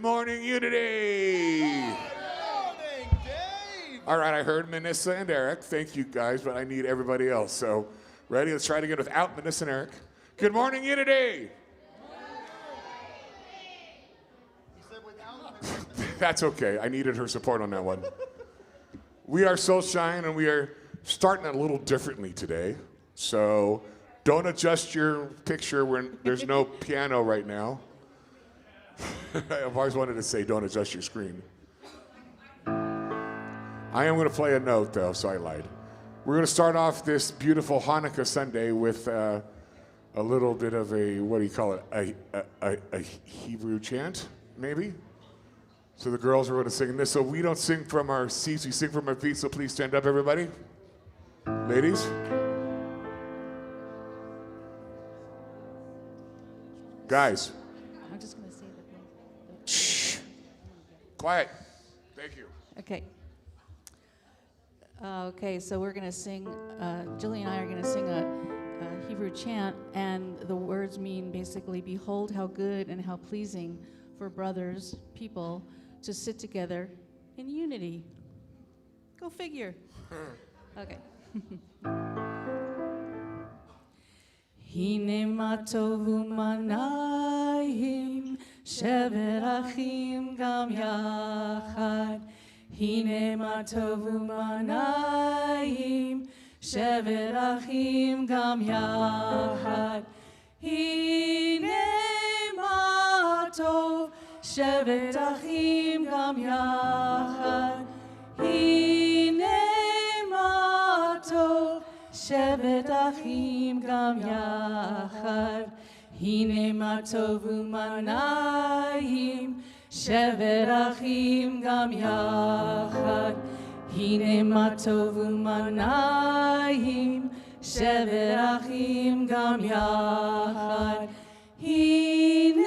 Morning Unity! Good morning, Dave! All right, I heard Melissa and Eric. Thank you guys, but I need everybody else. So, ready? Let's try it again without Melissa and Eric. Good morning, Unity! He said without That's okay. I needed her support on that one. We are Soul Shine, and we are starting it a little differently today. So, don't adjust your picture when there's no piano right now. I've always wanted to say, don't adjust your screen. I am going to play a note, though, so I lied. We're going to start off this beautiful Hanukkah Sunday with a little bit of a, what do you call it, a Hebrew chant, maybe? So the girls are going to sing this. So we don't sing from our seats, we sing from our feet, so please stand up, everybody. Ladies. Guys. I'm just going to say that. Shh. Quiet. Thank you. Okay. Okay, so we're going to sing, Julie and I are going to sing a Hebrew chant, and the words mean basically, behold how good and how pleasing for brothers, people, to sit together in unity. Go figure. Okay. Hine ma tovu manayim shevet achim gam yachad. Hine ma tovu manayim shevet achim gam yachad. Hine ma tov shevet achim gam yachad. Hine ma tov shevet achim gam yachad. Hine ma tovu manayim shevet achim gam yachad. Hine ma tovu manayim shevet achim gam yachad. Hine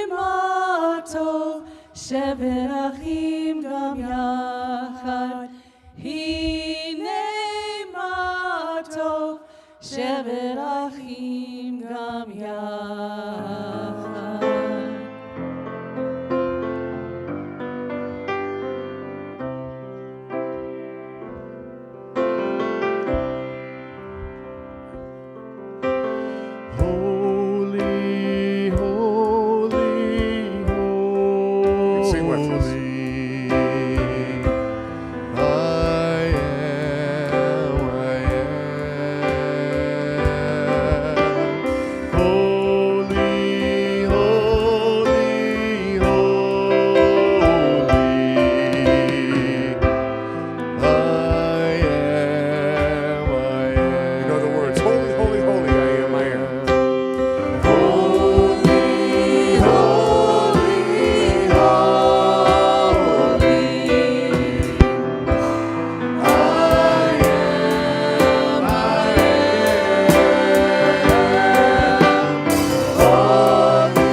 ma tov shevet achim gam yachad. Hine ma tov shevet achim gam yachad. Holy, holy, holy. Sing with us. I am. Holy, holy, holy. I am. You know the words, holy, holy, holy, I am, I am. Holy, holy, holy. I am. Holy,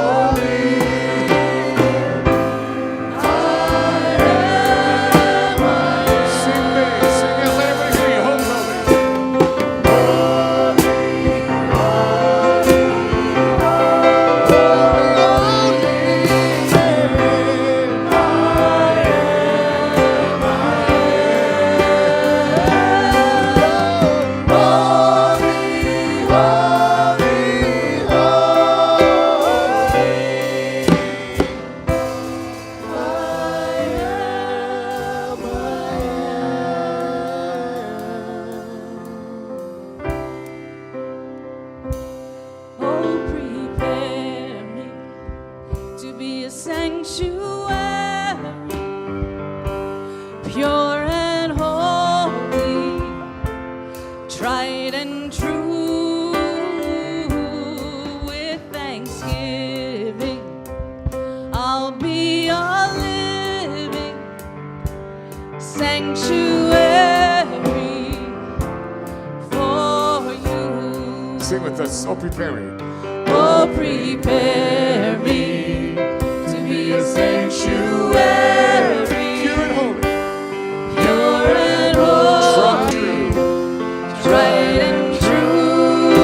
holy, Sing big, sing it, let everybody hear you. Holy, holy. Oh, prepare me to be a sanctuary, pure and holy, tried and true. With thanksgiving, I'll be a living sanctuary for you. Sing with us, oh prepare me. Oh, prepare me to be a sanctuary, Pure and holy. pure and holy, True. tried and true.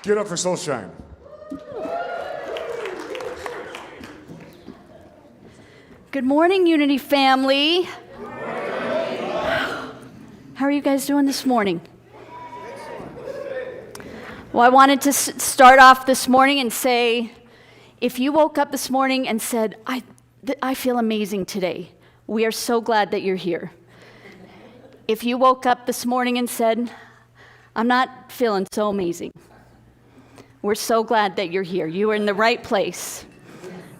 Give it up for Soul Shine. Good morning, Unity family. How are you guys doing this morning? Well, I wanted to start off this morning and say, if you woke up this morning and said, I feel amazing today, we are so glad that you're here. If you woke up this morning and said, I'm not feeling so amazing, we're so glad that you're here. You are in the right place,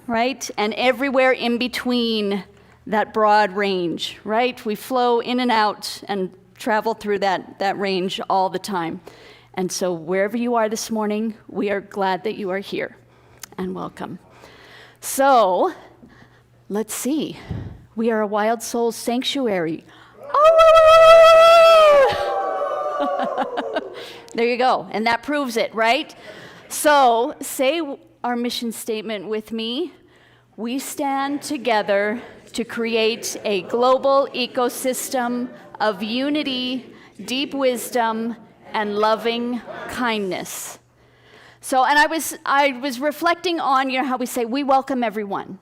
right? And everywhere in between that broad range, right? We flow in and out and travel through that range all the time. And so wherever you are this morning, we are glad that you are here, and welcome. So, let's see. We are a Wild Soul Sanctuary. Oh! There you go, and that proves it, right? So, say our mission statement with me. We stand together to create a global ecosystem of unity, deep wisdom, and loving kindness. So, and I was reflecting on, how we say we welcome everyone,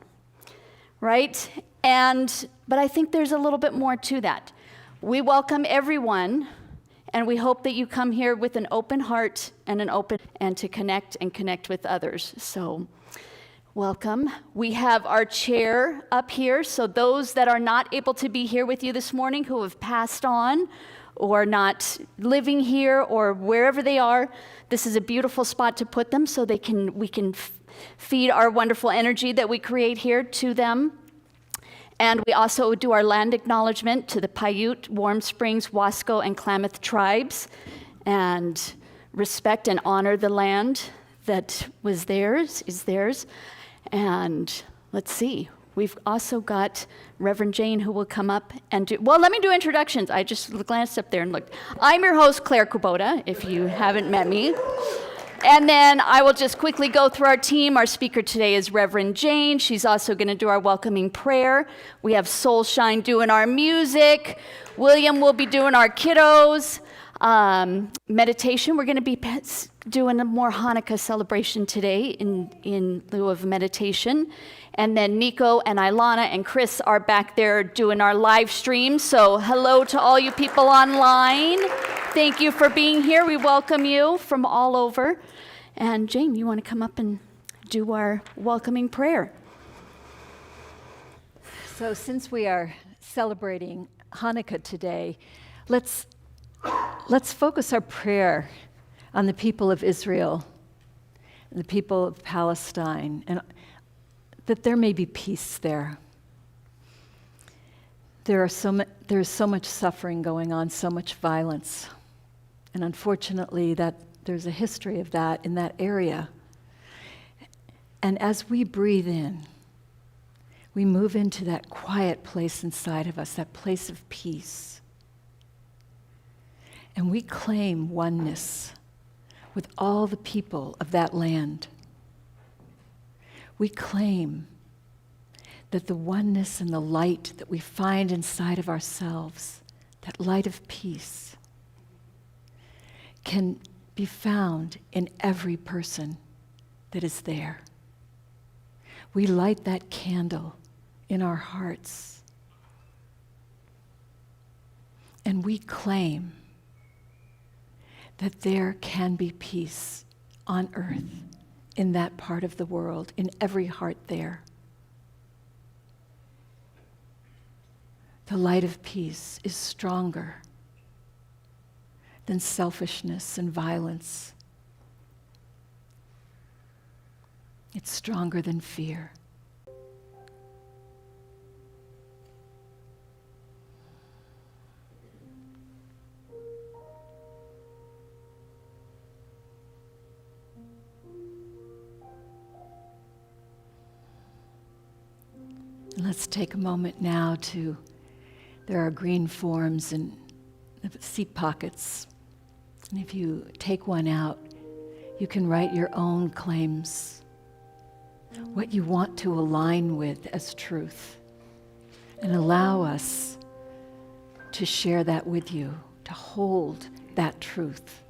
right? But I think there's a little bit more to that. We welcome everyone, and we hope that you come here with an open heart and to connect with others. So, welcome. We have our chair up here, so those that are not able to be here with you this morning, who have passed on, or not living here, or wherever they are, this is a beautiful spot to put them so we can feed our wonderful energy that we create here to them. And we also do our land acknowledgement to the Paiute, Warm Springs, Wasco, and Klamath tribes, and respect and honor the land that is theirs. And let's see. We've also got Reverend Jane, who will come up and let me do introductions. I just glanced up there and looked. I'm your host, Claire Kubota, if you haven't met me. And then I will just quickly go through our team. Our speaker today is Reverend Jane. She's also going to do our welcoming prayer. We have Soul Shine doing our music. William will be doing our kiddos. Meditation, we're going to be doing a more Hanukkah celebration today in lieu of meditation. And then Nico and Ilana and Chris are back there doing our live stream. So hello to all you people online. Thank you for being here. We welcome you from all over. And Jane, you want to come up and do our welcoming prayer? So since we are celebrating Hanukkah today, let's focus our prayer on the people of Israel, and the people of Palestine, and that there may be peace there. There is so much suffering going on, so much violence, and unfortunately that there's a history of that in that area. And as we breathe in, we move into that quiet place inside of us, that place of peace. And we claim oneness with all the people of that land. We claim that the oneness and the light that we find inside of ourselves, that light of peace, can be found in every person that is there. We light that candle in our hearts, and we claim that there can be peace on earth, in that part of the world, in every heart there. The light of peace is stronger than selfishness and violence. It's stronger than fear. Let's take a moment now there are green forms and seat pockets. And if you take one out, you can write your own claims, what you want to align with as truth, and allow us to share that with you, to hold that truth.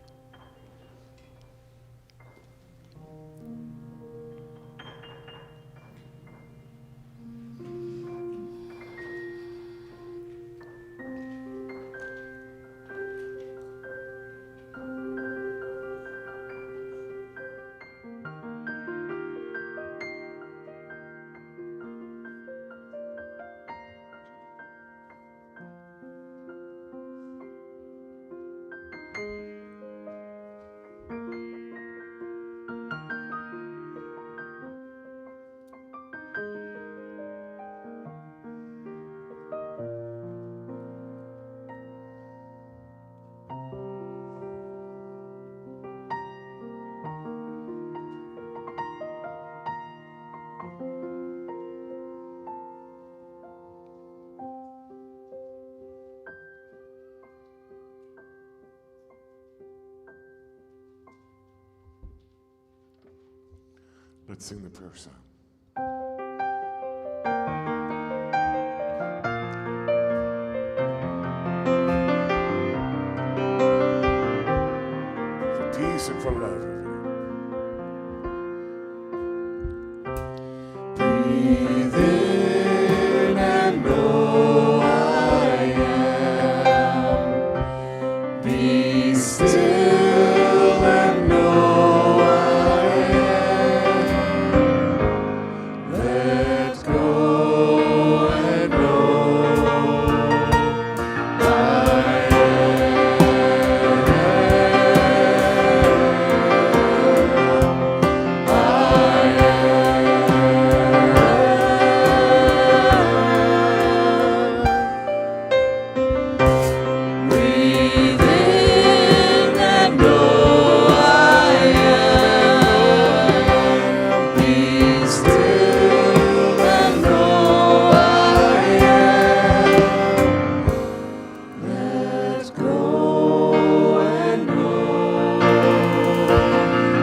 Let's sing the prayer song. For peace and for love. Breathe in and know I am. Be still and know I am. Let go and know I Breathe in and know I am. Be still and know I am. Let go and know I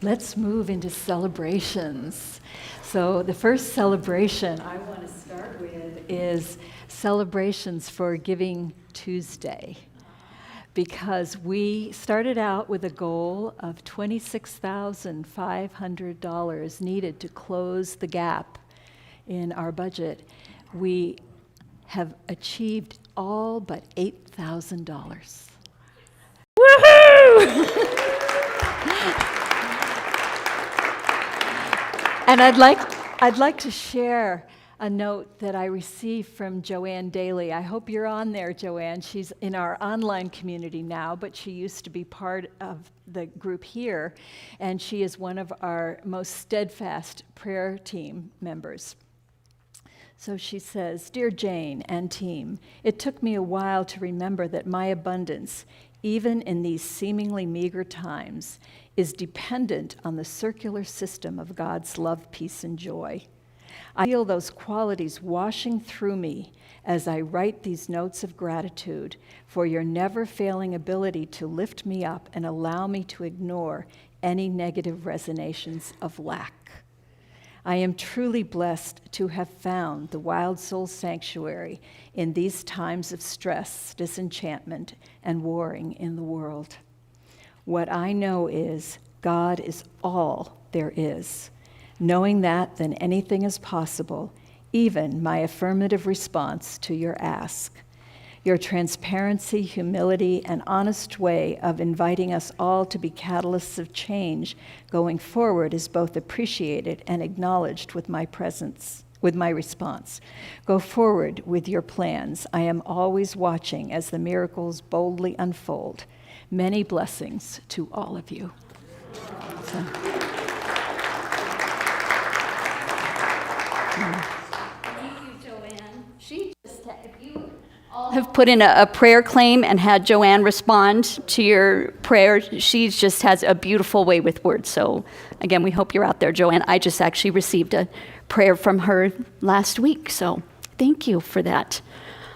Let's move into celebrations. So the first celebration I want to start with is celebrations for Giving Tuesday, because we started out with a goal of $26,500 needed to close the gap in our budget. We have achieved all but $8,000. Woohoo! And I'd like to share a note that I received from Joanne Daly. I hope you're on there, Joanne. She's in our online community now, but she used to be part of the group here, and she is one of our most steadfast prayer team members. So she says, "Dear Jane and team, it took me a while to remember that my abundance, even in these seemingly meager times, is dependent on the circular system of God's love, peace, and joy. I feel those qualities washing through me as I write these notes of gratitude for your never-failing ability to lift me up and allow me to ignore any negative resonations of lack. I am truly blessed to have found the Wild Soul Sanctuary in these times of stress, disenchantment, and warring in the world. What I know is God is all there is. Knowing that, then anything is possible, even my affirmative response to your ask. Your transparency, humility, and honest way of inviting us all to be catalysts of change going forward is both appreciated and acknowledged with my response. Go forward with your plans. I am always watching as the miracles boldly unfold. Many blessings to all of you." So. Thank you, Joanne. She just, if you all have put in a prayer claim and had Joanne respond to your prayer, she just has a beautiful way with words. So again, we hope you're out there, Joanne. I just actually received a prayer from her last week, so thank you for that.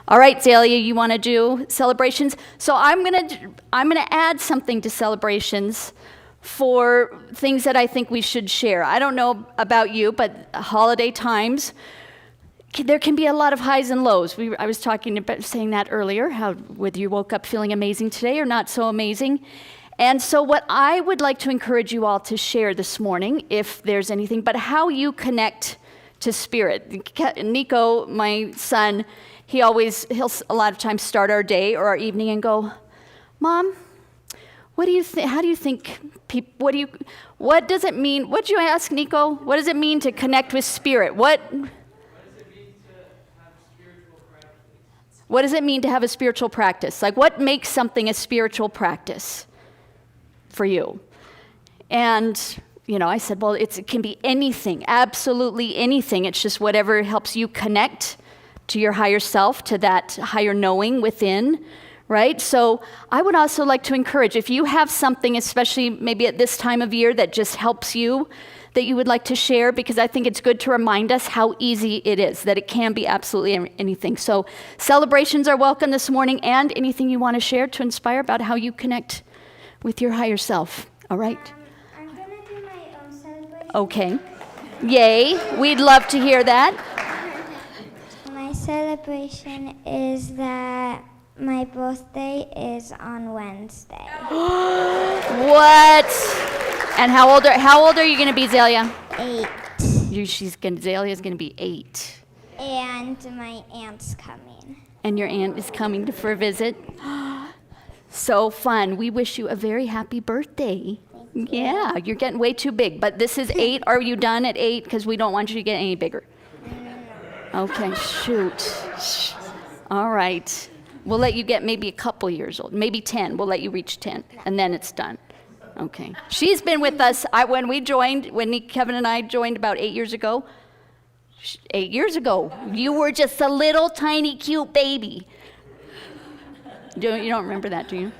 All right, Zalia, you want to do celebrations? So I'm gonna add something to celebrations for things that I think we should share. I don't know about you, but holiday times, there can be a lot of highs and lows. I was saying that earlier, how whether you woke up feeling amazing today or not so amazing. And so what I would like to encourage you all to share this morning, if there's anything, but how you connect to spirit. Nico, my son, he'll a lot of times start our day or our evening and go, Mom, what do you think? How do you think people? What does it mean? What'd you ask, Nico? What does it mean to connect with spirit? What does it mean to have spiritual practice? What does it mean to have a spiritual practice? Like, what makes something a spiritual practice for you? And I said, well, it can be anything, absolutely anything. It's just whatever helps you connect to your higher self, to that higher knowing within, right? So I would also like to encourage, if you have something, especially maybe at this time of year, that just helps you, that you would like to share, because I think it's good to remind us how easy it is, that it can be absolutely anything. So celebrations are welcome this morning, and anything you want to share to inspire about how you connect with your higher self, all right? I'm going to do my own celebration. Okay. Yay. We'd love to hear that. My celebration is that my birthday is on Wednesday. What? And how old are you going to be, Zalia? 8. Zalia's going to be 8. And my aunt's coming. And your aunt is coming for a visit. So fun. We wish you a very happy birthday. Yeah, you're getting way too big. But this is 8. Are you done at 8? Because we don't want you to get any bigger. Okay, shoot. All right. We'll let you get maybe a couple years old. Maybe 10. We'll let you reach 10. And then it's done. Okay. She's been with us when Kevin and I joined about 8 years ago. 8 years ago. You were just a little tiny cute baby. You don't remember that, do you?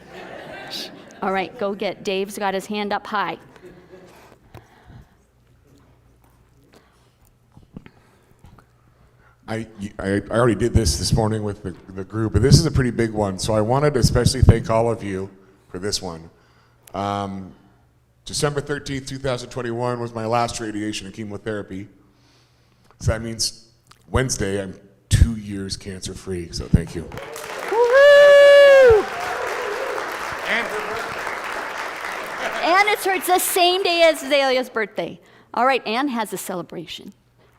All right, go get. Dave's got his hand up high. I already did this morning with the group, but this is a pretty big one, so I wanted to especially thank all of you for this one. December 13th, 2021 was my last radiation and chemotherapy. So that means Wednesday I'm 2 years cancer-free, so thank you. And it's the same day as Zalia's birthday. All right, Anne has a celebration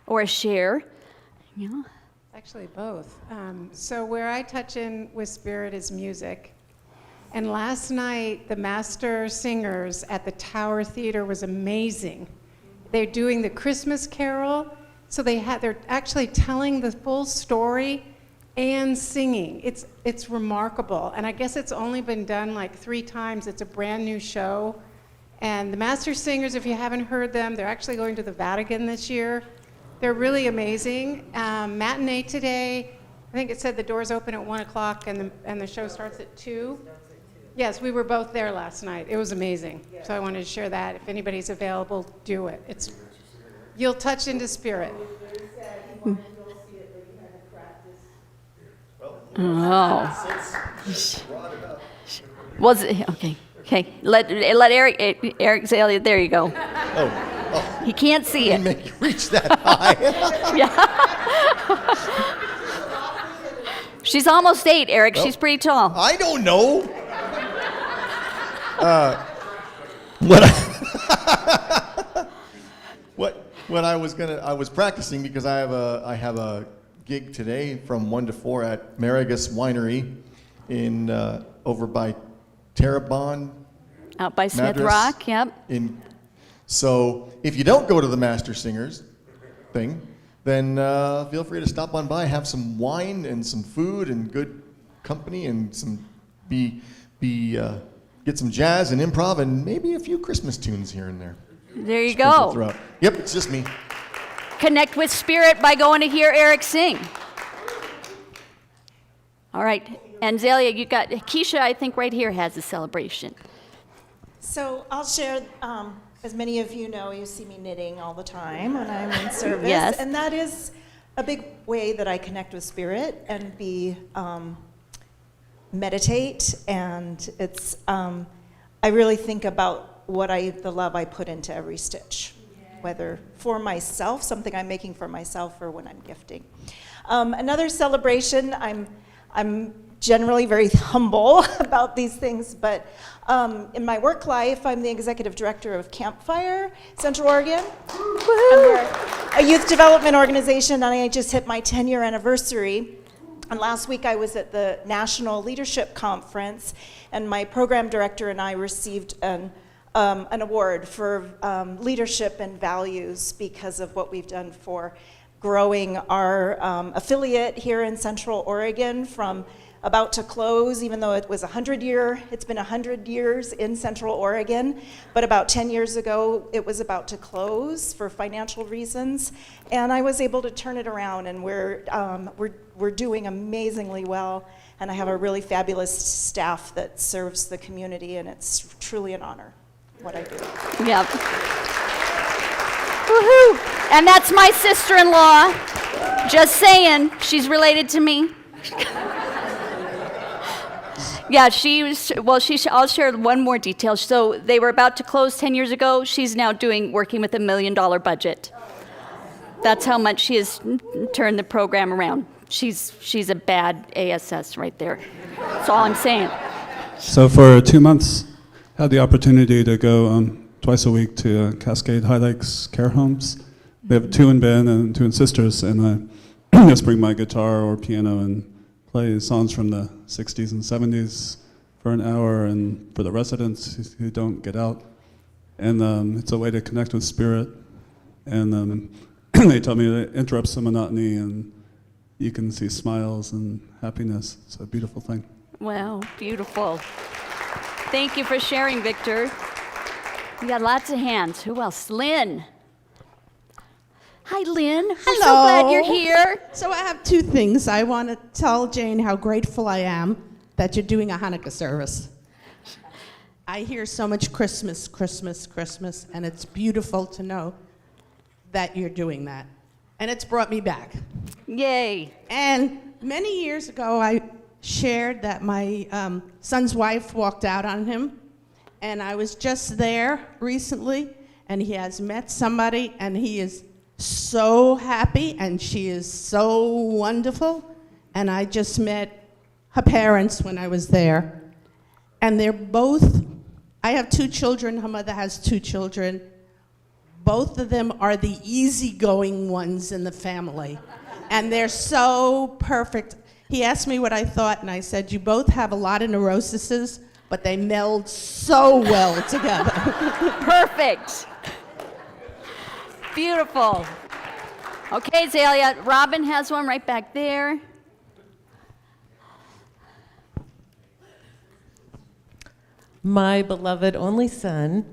or a share. Yeah. Actually, both. So where I touch in with spirit is music. And last night, the master singers at the Tower Theater was amazing. They're doing the Christmas Carol, so they're actually telling the full story and singing. It's remarkable. And I guess it's only been done like 3 times. It's a brand new show. And the master singers, if you haven't heard them, they're actually going to the Vatican this year. They're really amazing. Matinee today, I think it said the doors open at 1 o'clock and the show starts at 2. Yes, we were both there last night. It was amazing. So I wanted to share that. If anybody's available, do it. You'll touch into spirit. Oh. Was it okay? Okay. Let Eric Zalia. There you go. Oh. He can't see it. Make you reach that high. Yeah. She's almost 8, Eric. She's pretty tall. I don't know. What I was practicing because I have a gig today from 1 to 4 at Marigus Winery in over by Terrebonne. Out by Smith Madras. Rock, yep. So if you don't go to the Master Singers thing, then feel free to stop on by, have some wine and some food and good company and get some jazz and improv and maybe a few Christmas tunes here and there. There you go. Throughout. Yep, it's just me. Connect with spirit by going to hear Eric sing. All right, and Zalia, you got Keisha. I think right here has a celebration. So I'll share, as many of you know, you see me knitting all the time when I'm in service. Yes. And that is a big way that I connect with spirit and meditate. And it's, I really think about the love I put into every stitch, whether for myself, something I'm making for myself, or when I'm gifting. Another celebration, I'm generally very humble about these things, but in my work life, I'm the executive director of Campfire, Central Oregon. And we're a youth development organization, and I just hit my 10-year anniversary And last week I was at the National Leadership Conference, and my program director and I received an award for leadership and values because of what we've done for growing our affiliate here in Central Oregon from about to close, even though it's been 100 years in Central Oregon, but about 10 years ago it was about to close for financial reasons, and I was able to turn it around, and we're doing amazingly well, and I have a really fabulous staff that serves the community, and it's truly an honor what I do. Yep. Woohoo! And that's my sister-in-law. Just saying, she's related to me. Yeah, I'll share one more detail. So they were about to close 10 years ago. She's now working with $1 million budget. That's how much she has turned the program around. She's a bad ASS right there. That's all I'm saying. So for 2 months, I had the opportunity to go twice a week to Cascade High Lakes care homes. We have 2 in Ben and 2 in Sisters, and I just bring my guitar or piano and play songs from the 60s and 70s for an hour, and for the residents who don't get out. And it's a way to connect with spirit. And they tell me that it interrupts the monotony, and you can see smiles and happiness. It's a beautiful thing. Wow, beautiful. Thank you for sharing, Victor. We got lots of hands. Who else? Lynn. Hi, Lynn. We're so glad you're here. So I have 2 things. I want to tell Jane how grateful I am that you're doing a Hanukkah service. I hear so much Christmas, Christmas, Christmas, and it's beautiful to know that you're doing that. And it's brought me back. Yay. And many years ago, I shared that my son's wife walked out on him, and I was just there recently, and he has met somebody, and he is so happy, and she is so wonderful. And I just met her parents when I was there. And they're both, I have 2 children, her mother has 2 children. Both of them are the easygoing ones in the family. And they're so perfect. He asked me what I thought, and I said, you both have a lot of neuroses, but they meld so well together. Perfect. Beautiful. Okay, Azalea. Robin has one right back there. My beloved only son,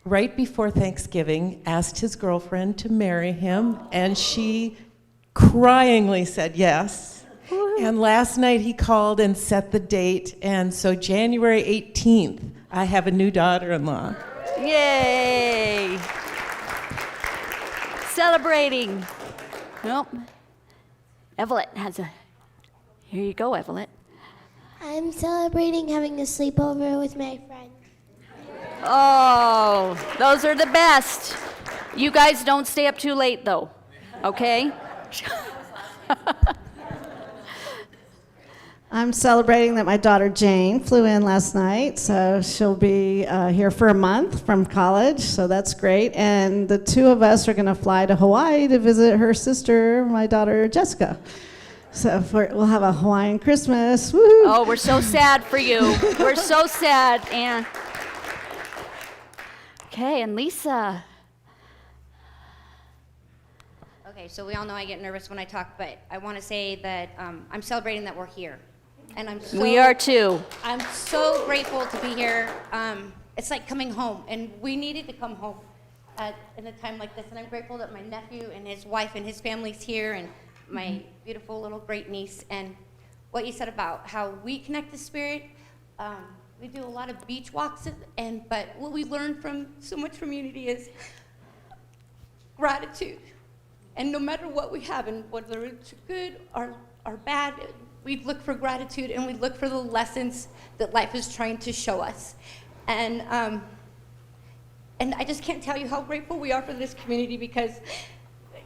right before Thanksgiving, asked his girlfriend to marry him, and she cryingly said yes. Woo-hoo. And last night he called and set the date, and so January 18th, I have a new daughter-in-law. Yay! Celebrating. Well, Evelyn has a... Here you go, Evelyn. I'm celebrating having a sleepover with my friend. Oh, those are the best. You guys don't stay up too late, though, okay? I'm celebrating that my daughter Jane flew in last night, so she'll be here for a month from college, so that's great. And the 2 of us are going to fly to Hawaii to visit her sister, my daughter Jessica. So we'll have a Hawaiian Christmas. Woo! Oh, we're so sad for you. We're so sad, Anne. Okay, and Lisa. Okay, so we all know I get nervous when I talk, but I want to say that I'm celebrating that we're here. And we are too. I'm so grateful to be here. It's like coming home, and we needed to come home in a time like this. And I'm grateful that my nephew and his wife and his family's here, and my beautiful little great niece. And what you said about how we connect to spirit. We do a lot of beach walks, but what we learned from so much from Unity is gratitude. And no matter what we have, and whether it's good or bad, we look for gratitude, and we look for the lessons that life is trying to show us. And I just can't tell you how grateful we are for this community, because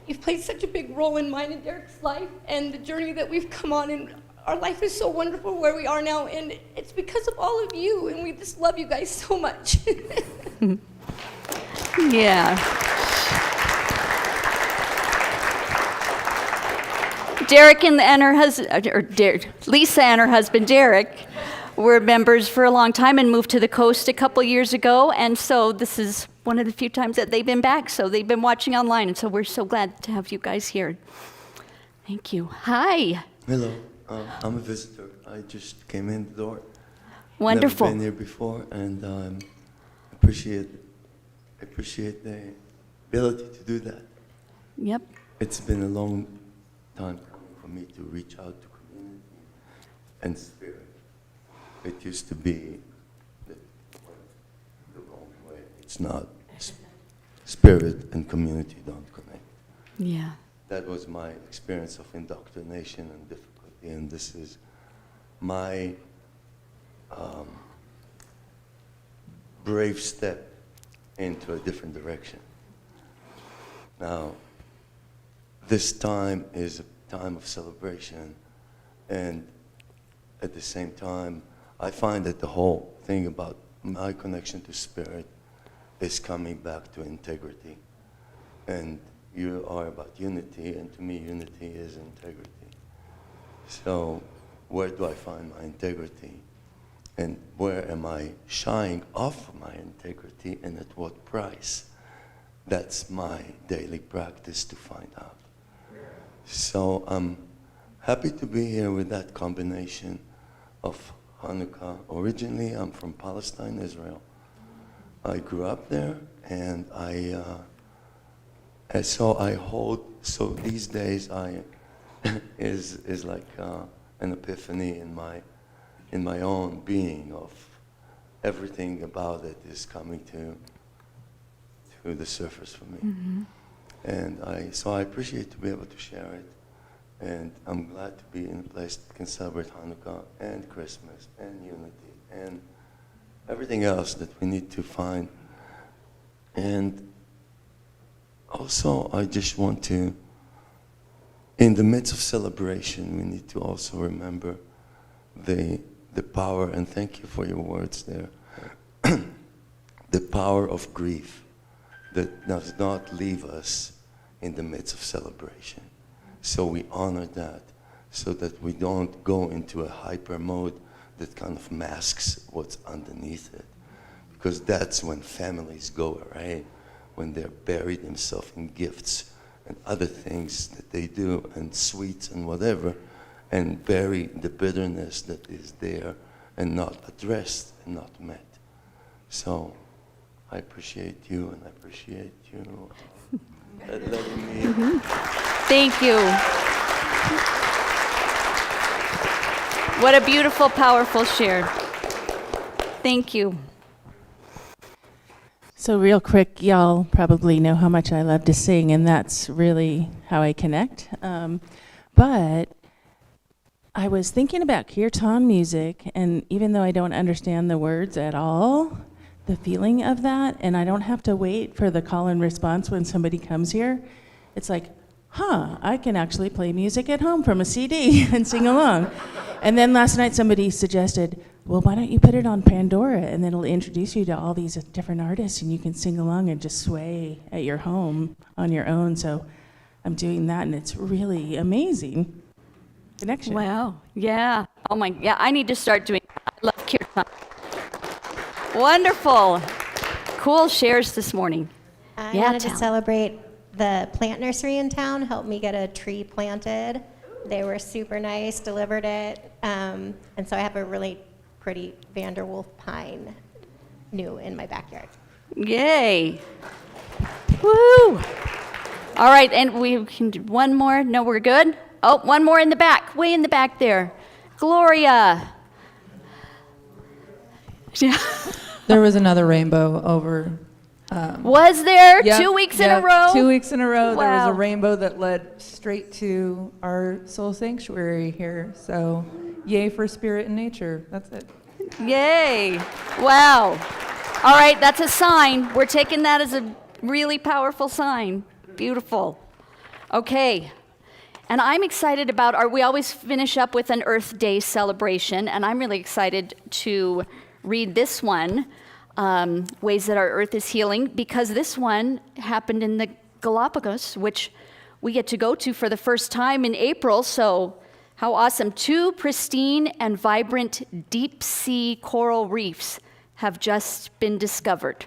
you've played such a big role in mine and Derek's life and the journey that we've come on. And our life is so wonderful where we are now, and it's because of all of you, and we just love you guys so much. Yeah. Derek and her husband, Lisa and her husband Derek, were members for a long time and moved to the coast a couple years ago. And so this is one of the few times that they've been back. So they've been watching online. And so we're so glad to have you guys here. Thank you. Hi. Hello. I'm a visitor. I just came in the door. Wonderful. Never been here before, and appreciate the ability to do that. Yep. It's been a long time coming for me to reach out to community and spirit. It used to be the wrong way. It's not. Spirit and community don't connect. Yeah. That was my experience of indoctrination and difficulty, and this is my brave step into a different direction. Now, this time is a time of celebration, and at the same time, I find that the whole thing about my connection to spirit is coming back to integrity. And you are about unity, and to me, unity is integrity. So, where do I find my integrity? And where am I shying off my integrity, and at what price? That's my daily practice to find out. So I'm happy to be here with that combination of Hanukkah. Originally, I'm from Palestine, Israel. I grew up there, and so these days is like an epiphany in my own being of everything about it is coming to the surface for me. Mm-hmm. And so I appreciate to be able to share it. And I'm glad to be in a place that can celebrate Hanukkah and Christmas and unity and everything else that we need to find. And also, I just want to, in the midst of celebration, we need to also remember the power, and thank you for your words there, the power of grief that does not leave us in the midst of celebration. So we honor that so that we don't go into a hyper mode that kind of masks what's underneath it. Because that's when families go away, when they're buried themselves in gifts and other things that they do and sweets and whatever, and bury the bitterness that is there and not addressed and not met. So I appreciate you, and I appreciate you letting me. Mm-hmm. Thank you. What a beautiful, powerful share. Thank you. So real quick, y'all probably know how much I love to sing, and that's really how I connect. But I was thinking about kirtan music, and even though I don't understand the words at all, the feeling of that, and I don't have to wait for the call and response when somebody comes here, it's like, I can actually play music at home from a CD and sing along. And then last night somebody suggested, well, why don't you put it on Pandora, and then it'll introduce you to all these different artists, and you can sing along and just sway at your home on your own. So I'm doing that, and it's really amazing. Connection. Wow. Yeah. Oh my. Yeah. I need to start doing. I love kirtan. Wonderful. Cool shares this morning. I wanted to celebrate the plant nursery in town. Helped me get a tree planted. They were super nice. Delivered it, and so I have a really pretty Vanderwolf pine new in my backyard. Yay. Woo. All right, and we can do one more. No, we're good. Oh, one more in the back, way in the back there. Gloria. Yeah. There was another rainbow over. Was there? Yep, 2 weeks in a row? 2 weeks in a row. Wow. There was a rainbow that led straight to our soul sanctuary here. So, yay for spirit and nature. That's it. Yay. Wow. All right, that's a sign. We're taking that as a really powerful sign. Beautiful. Okay. And I'm excited about we always finish up with an Earth Day celebration, and I'm really excited to read this one, Ways That Our Earth is Healing, because this one happened in the Galapagos, which we get to go to for the first time in April. So how awesome. 2 pristine and vibrant deep sea coral reefs have just been discovered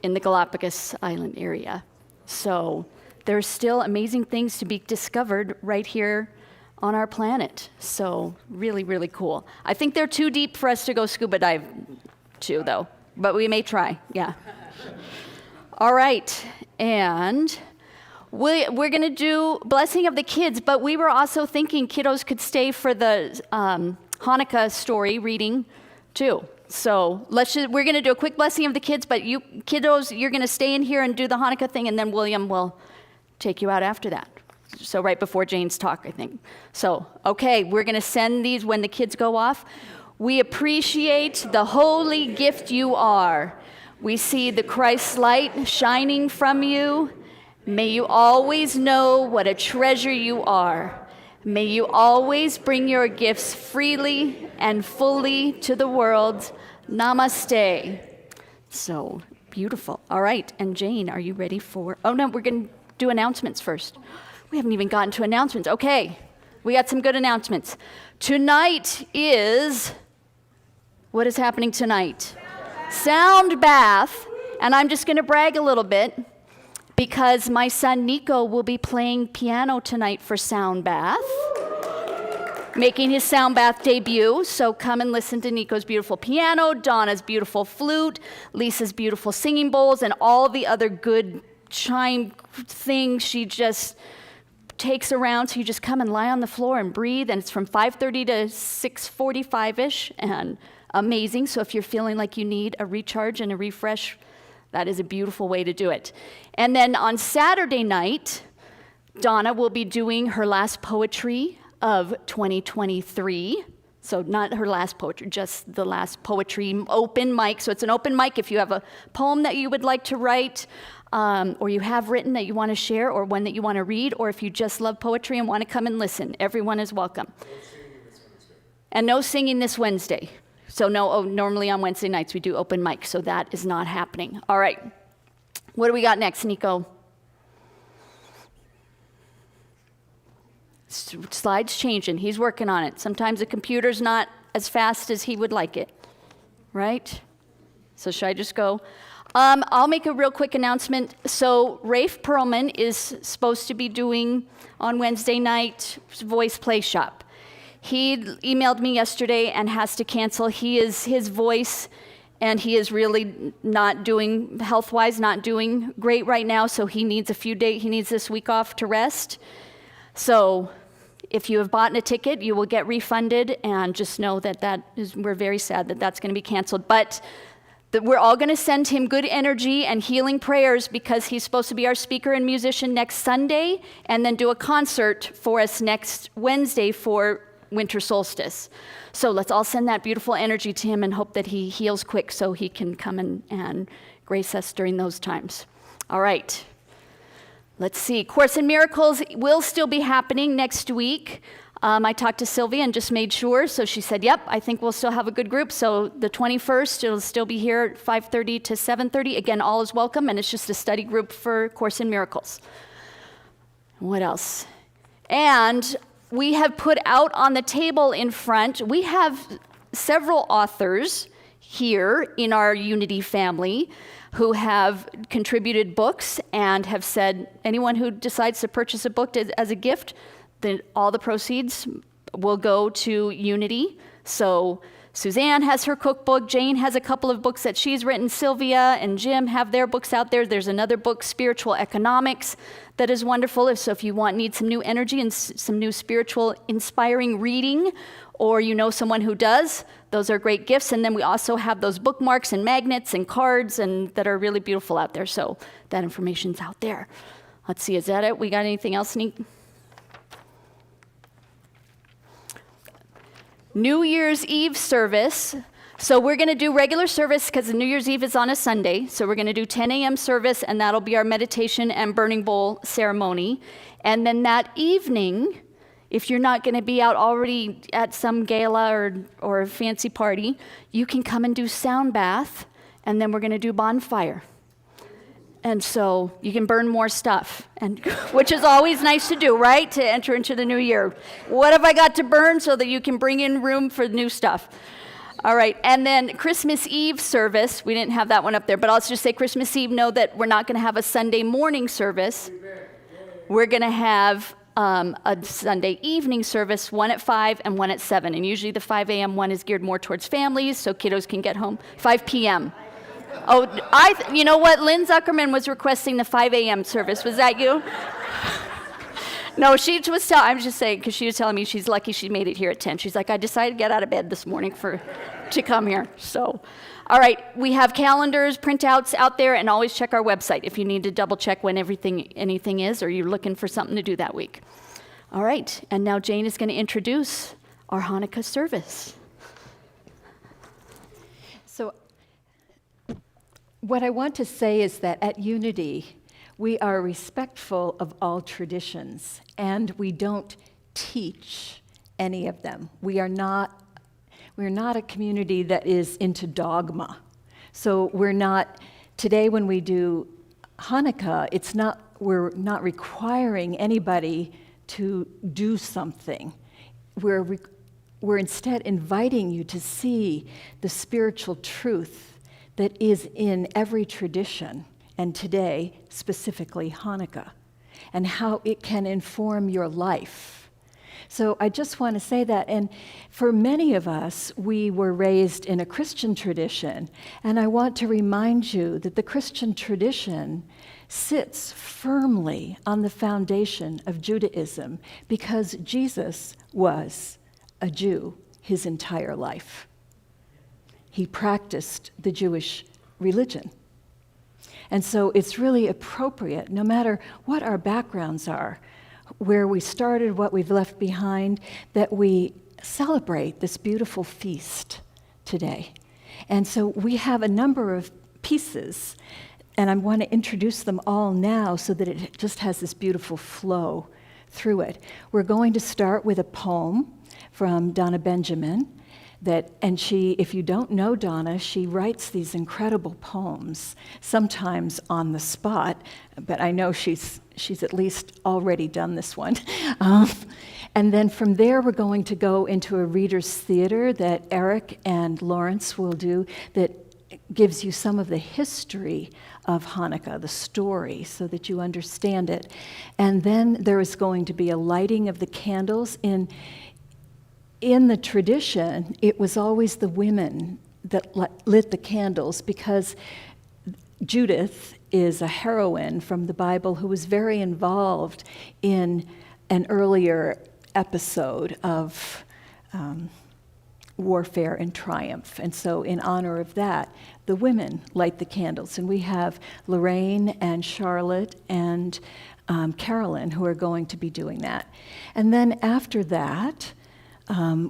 in the Galapagos Island area. So there's still amazing things to be discovered right here on our planet. So really, really cool. I think they're too deep for us to go scuba dive to, though, but we may try, yeah. All right, and we're going to do Blessing of the Kids, but we were also thinking kiddos could stay for the Hanukkah story reading, too. So we're going to do a quick Blessing of the Kids, but you kiddos, you're going to stay in here and do the Hanukkah thing, and then William will take you out after that. So right before Jane's talk, I think. So, okay, we're going to send these when the kids go off. We appreciate the holy gift you are. We see the Christ light shining from you. May you always know what a treasure you are. May you always bring your gifts freely and fully to the world. Namaste. So beautiful. All right, and Jane, are you ready for... Oh, no, we're going to do announcements first. We haven't even gotten to announcements. Okay, we got some good announcements. Tonight is... What is happening tonight? Sound bath. And I'm just going to brag a little bit because my son Nico will be playing piano tonight for Sound Bath, making his Sound Bath debut. So come and listen to Nico's beautiful piano, Donna's beautiful flute, Lisa's beautiful singing bowls, and all the other good chime things she just takes around. So you just come and lie on the floor and breathe, and it's from 5:30 to 6:45-ish, and amazing. So if you're feeling like you need a recharge and a refresh, that is a beautiful way to do it. And then on Saturday night, Donna will be doing her last poetry of 2023. So not her last poetry, just the last poetry open mic. So it's an open mic if you have a poem that you would like to write, or you have written that you want to share, or one that you want to read, or if you just love poetry and want to come and listen, everyone is welcome. And no singing this Wednesday. So normally on Wednesday nights we do open mic, so that is not happening. All right, what do we got next, Nico? Slides changing, he's working on it. Sometimes the computer's not as fast as he would like it, right? So should I just go? I'll make a real quick announcement. So Rafe Perlman is supposed to be doing on Wednesday night Voice Play Shop. He emailed me yesterday and has to cancel. His voice, and he is really not doing, health-wise, not doing great right now, so he needs he needs this week off to rest. So if you have bought a ticket, you will get refunded, and just know that we're very sad that that's going to be canceled. But we're all going to send him good energy and healing prayers because he's supposed to be our speaker and musician next Sunday, and then do a concert for us next Wednesday for winter solstice. So let's all send that beautiful energy to him and hope that he heals quick so he can come and grace us during those times. All right. Let's see. Course in Miracles will still be happening next week. I talked to Sylvia and just made sure. So she said, yep, I think we'll still have a good group. So the 21st, it'll still be here at 5:30 to 7:30. Again, all is welcome, and it's just a study group for Course in Miracles. What else? And we have put out on the table in front, we have several authors here in our Unity family who have contributed books and have said anyone who decides to purchase a book as a gift, then all the proceeds will go to Unity. So Suzanne has her cookbook, Jane has a couple of books that she's written, Sylvia and Jim have their books out there. There's another book, Spiritual Economics, that is wonderful. So if you need some new energy and some new spiritual inspiring reading, or you know someone who does, those are great gifts. And then we also have those bookmarks and magnets and cards and that are really beautiful out there. So that information's out there. Let's see, is that it? We got anything else, Nick? New Year's Eve service. So we're going to do regular service because the New Year's Eve is on a Sunday. So we're going to do 10 a.m. service, and that'll be our meditation and burning bowl ceremony. And then that evening, if you're not going to be out already at some gala or a fancy party, you can come and do sound bath, and then we're going to do bonfire. And so you can burn more stuff, and which is always nice to do, right? To enter into the new year. What have I got to burn so that you can bring in room for new stuff? All right, and then Christmas Eve service, we didn't have that one up there, but I'll just say Christmas Eve, know that we're not going to have a Sunday morning service. We're going to have a Sunday evening service, one at 5 and one at 7. And usually the 5 a.m. one is geared more towards families, so kiddos can get home. 5 p.m. Oh, you know what? Lynn Zuckerman was requesting the 5 a.m. service. Was that you? No, she was I'm just saying, because she was telling me she's lucky she made it here at 10. She's like, I decided to get out of bed this morning to come here. So, all right, we have calendars, printouts out there, and always check our website if you need to double check when anything is, or you're looking for something to do that week. All right, and now Jane is going to introduce our Hanukkah service. So, what I want to say is that at Unity, we are respectful of all traditions, and we don't teach any of them. We're not a community that is into dogma. So today when we do Hanukkah, we're not requiring anybody to do something. We're instead inviting you to see the spiritual truth that is in every tradition, and today, specifically Hanukkah, and how it can inform your life. So I just want to say that, and for many of us, we were raised in a Christian tradition, and I want to remind you that the Christian tradition sits firmly on the foundation of Judaism because Jesus was a Jew his entire life. He practiced the Jewish religion. And so it's really appropriate, no matter what our backgrounds are, where we started, what we've left behind, that we celebrate this beautiful feast today. And so we have a number of pieces, and I want to introduce them all now so that it just has this beautiful flow through it. We're going to start with a poem from Donna Benjamin, and she, if you don't know Donna, she writes these incredible poems, sometimes on the spot, but I know she's at least already done this one. And then from there, we're going to go into a reader's theater that Eric and Lawrence will do that gives you some of the history of Hanukkah, the story, so that you understand it. And then there is going to be a lighting of the candles. In the tradition, it was always the women that lit the candles because Judith is a heroine from the Bible who was very involved in an earlier episode of warfare and triumph. And so in honor of that, the women light the candles. And we have Lorraine and Charlotte and Carolyn who are going to be doing that. And then after that,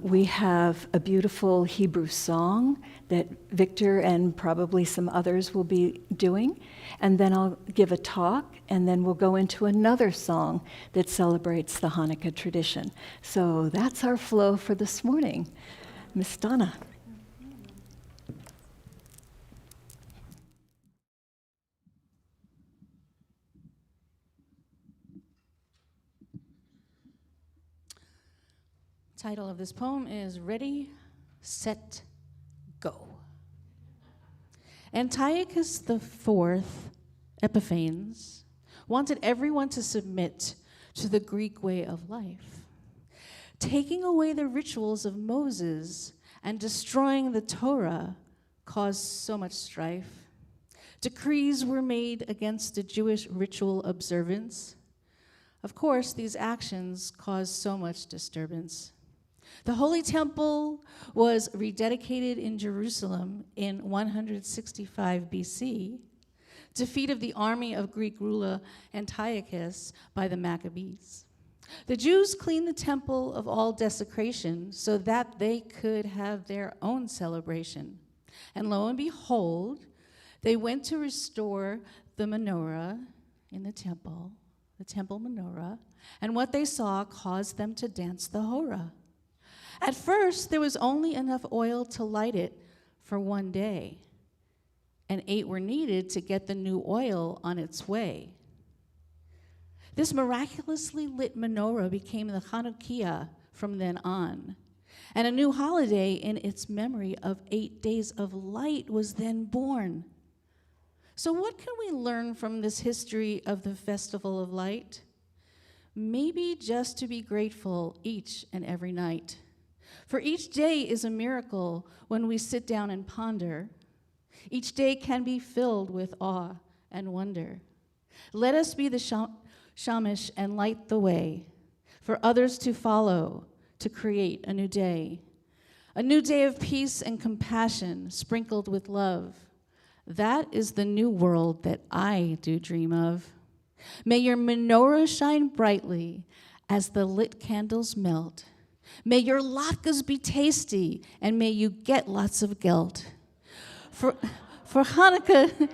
we have a beautiful Hebrew song that Victor and probably some others will be doing. And then I'll give a talk, and then we'll go into another song that celebrates the Hanukkah tradition. So that's our flow for this morning. Miss Donna. Title of this poem is Ready, Set, Go. Antiochus IV Epiphanes wanted everyone to submit to the Greek way of life. Taking away the rituals of Moses and destroying the Torah caused so much strife. Decrees were made against the Jewish ritual observance. Of course, these actions caused so much disturbance. The Holy Temple was rededicated in Jerusalem in 165 BC, defeat of the army of Greek ruler Antiochus by the Maccabees. The Jews cleaned the temple of all desecration so that they could have their own celebration. And lo and behold, they went to restore the menorah in the temple menorah, and what they saw caused them to dance the hora. At first, there was only enough oil to light it for one day. and 8 were needed to get the new oil on its way. This miraculously lit menorah became the Hanukkah from then on, and a new holiday in its memory of 8 days of light was then born. So what can we learn from this history of the Festival of Light? Maybe just to be grateful each and every night. For each day is a miracle when we sit down and ponder. Each day can be filled with awe and wonder. Let us be the shamash and light the way for others to follow, to create a new day of peace and compassion sprinkled with love. That is the new world that I do dream of. May your menorah shine brightly as the lit candles melt. May your latkes be tasty, and may you get lots of gelt. For Hanukkah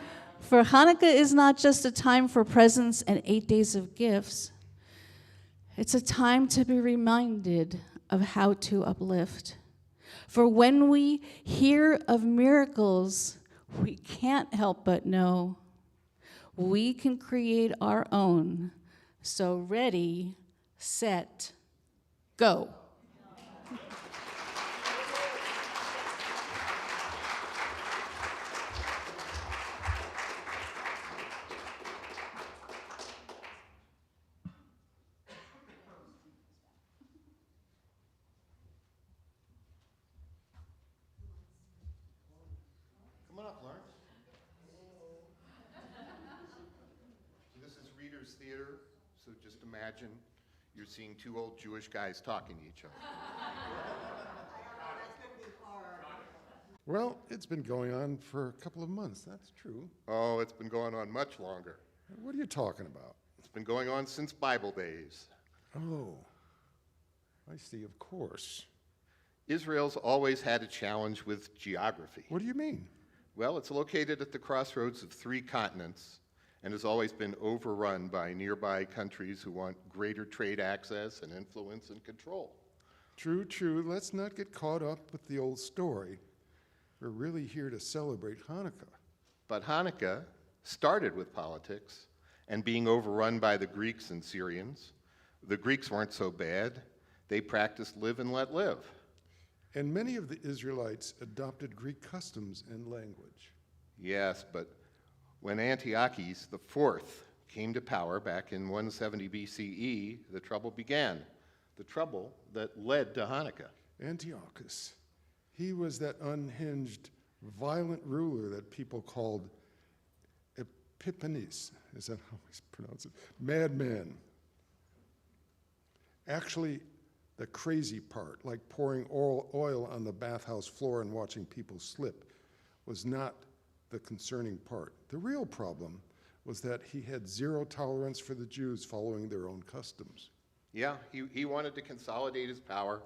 is not just a time for presents and 8 days of gifts. It's a time to be reminded of how to uplift. For when we hear of miracles, we can't help but know we can create our own. So ready, set, go. Come on up, Lawrence. So this is Reader's Theater, so just imagine you're seeing 2 old Jewish guys talking to each other. Well, it's been going on for a couple of months, that's true. Oh, it's been going on much longer. What are you talking about? It's been going on since Bible days. Oh, I see, of course. Israel's always had a challenge with geography. What do you mean? Well, it's located at the crossroads of 3 continents and has always been overrun by nearby countries who want greater trade access and influence and control. True, true. Let's not get caught up with the old story. We're really here to celebrate Hanukkah. But Hanukkah started with politics and being overrun by the Greeks and Syrians. The Greeks weren't so bad. They practiced live and let live. And many of the Israelites adopted Greek customs and language. Yes, but when Antiochus IV came to power back in 170 BCE, the trouble began. The trouble that led to Hanukkah. Antiochus. He was that unhinged, violent ruler that people called Epiphanes. Is that how we pronounce it? Madman. Actually, the crazy part, like pouring oil on the bathhouse floor and watching people slip, was not the concerning part. The real problem was that he had zero tolerance for the Jews following their own customs. Yeah, he wanted to consolidate his power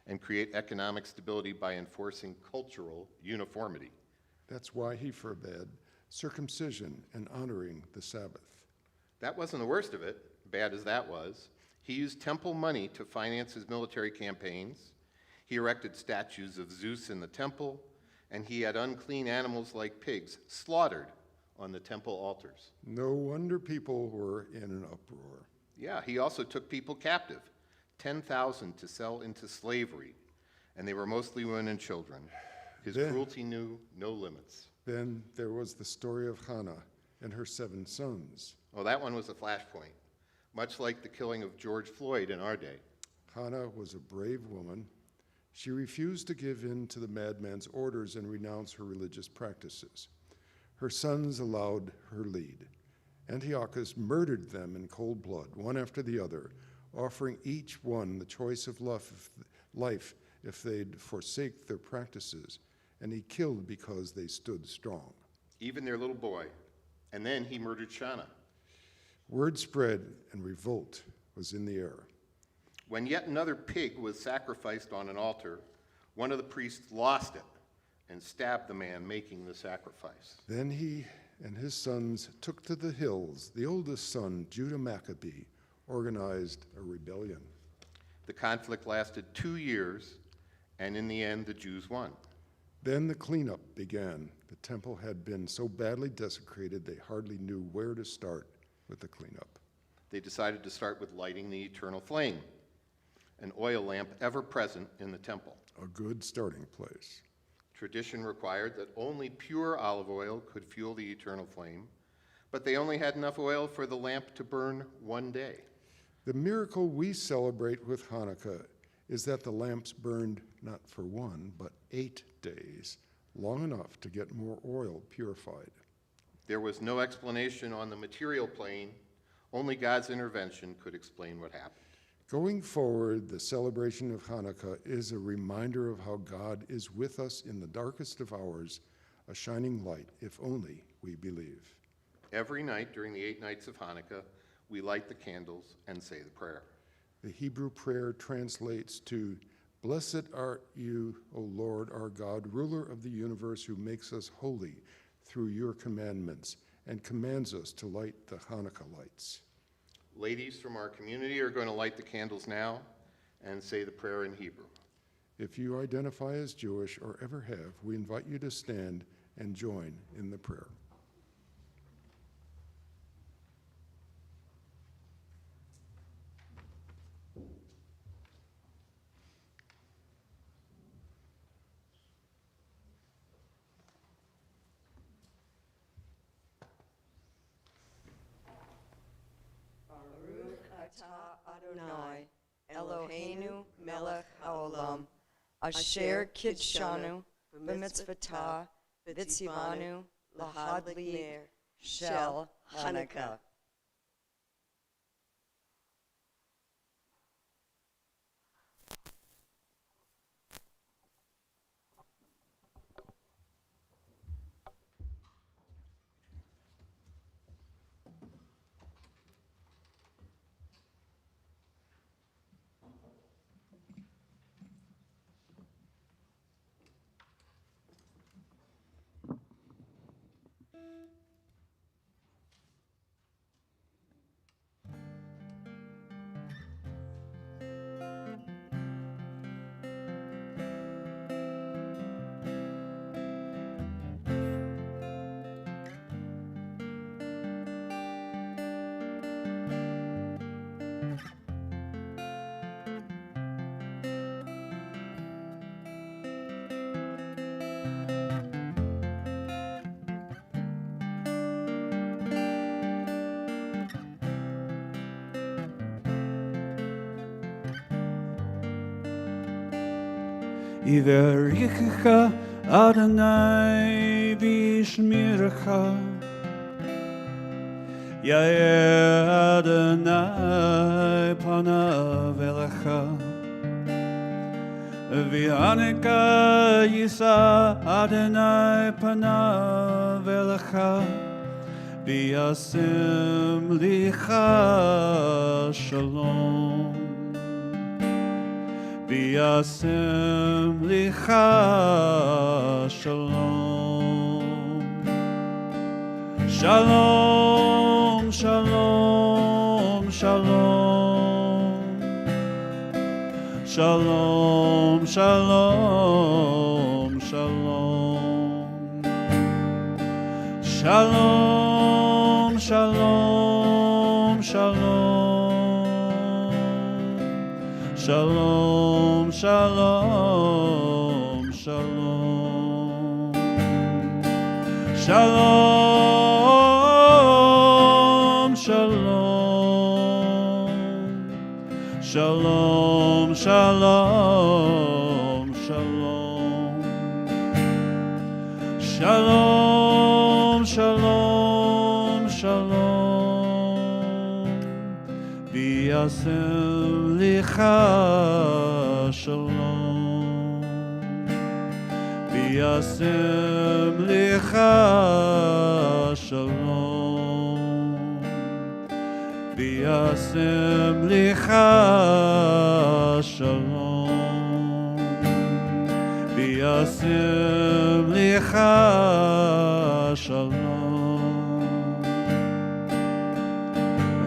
and create economic stability by enforcing cultural uniformity. That's why he forbade circumcision and honoring the Sabbath. That wasn't the worst of it, bad as that was. He used temple money to finance his military campaigns. He erected statues of Zeus in the temple, and he had unclean animals like pigs slaughtered on the temple altars. No wonder people were in an uproar. Yeah, he also took people captive, 10,000 to sell into slavery, and they were mostly women and children. His cruelty knew no limits. Then there was the story of Hannah and her 7 sons. Oh, that one was a flashpoint, much like the killing of George Floyd in our day. Hannah was a brave woman. She refused to give in to the madman's orders and renounce her religious practices. Her sons allowed her lead. Antiochus murdered them in cold blood, one after the other, offering each one the choice of life if they'd forsake their practices, and he killed because they stood strong. Even their little boy. And then he murdered Shauna. Word spread and revolt was in the air. When yet another pig was sacrificed on an altar, one of the priests lost it and stabbed the man making the sacrifice. Then he and his sons took to the hills. The oldest son, Judah Maccabee, organized a rebellion. The conflict lasted 2 years, and in the end, the Jews won. Then the cleanup began. The temple had been so badly desecrated they hardly knew where to start with the cleanup. They decided to start with lighting the eternal flame, an oil lamp ever present in the temple. A good starting place. Tradition required that only pure olive oil could fuel the eternal flame, but they only had enough oil for the lamp to burn one day. The miracle we celebrate with Hanukkah is that the lamps burned not for 1, but 8 days, long enough to get more oil purified. There was no explanation on the material plane. Only God's intervention could explain what happened. Going forward, the celebration of Hanukkah is a reminder of how God is with us in the darkest of hours, a shining light, if only we believe. Every night during the 8 nights of Hanukkah, we light the candles and say the prayer. The Hebrew prayer translates to, "Blessed art you, O Lord our God, ruler of the universe, who makes us holy through your commandments and commands us to light the Hanukkah lights." Ladies from our community are going to light the candles now and say the prayer in Hebrew. If you identify as Jewish or ever have, we invite you to stand and join in the prayer. Adonai, Eloheinu melech haolam, asher kidshanu, b'mitzvotah, v'tzivanu, lahadli ner, shel Hanukkah. Yiverichecha Adonai v'yishmerecha Yair Adonai panav elecha V'yanika yisa Adonai panav elecha V'yasem licha shalom V'yasem licha shalom. Shalom, shalom, shalom. Shalom, shalom, shalom. Shalom, shalom, shalom. Shalom, shalom, shalom. Shalom, shalom. Shalom, shalom, shalom. Shalom, shalom, shalom. V'yasem licha shalom. V'yasem licha shalom. V'yasem licha shalom. V'yasem licha shalom.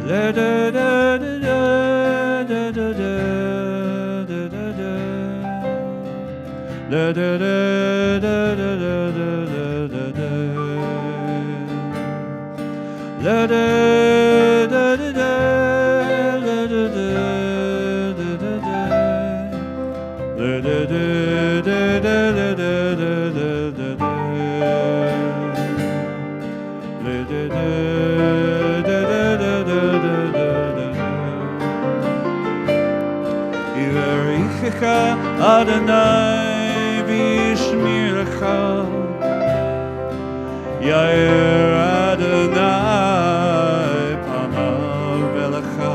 Da da da da da da da da da da da da da da da da da da da. La da da da da la da da da da da. La da da da da da da da da da. La da da da da da da da da. Yiverichecha Adonai v'yishmirecha. Yair Adonai panav v'elecha.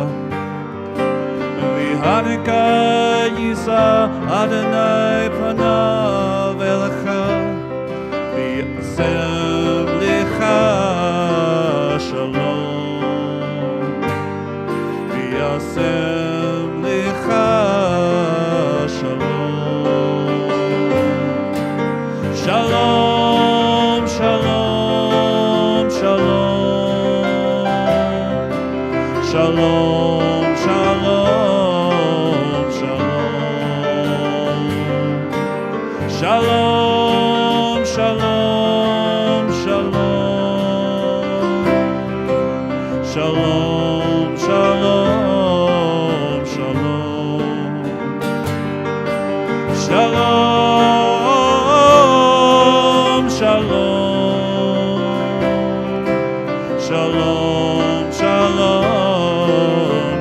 V'Hanukkah yisa Adonai panav v'elecha. V'yasem lecha shalom. V'yasem lecha shalom. Shalom, shalom, shalom. Shalom, shalom, shalom. Shalom, shalom, shalom. Shalom, shalom, shalom. Shalom, shalom. Shalom, shalom,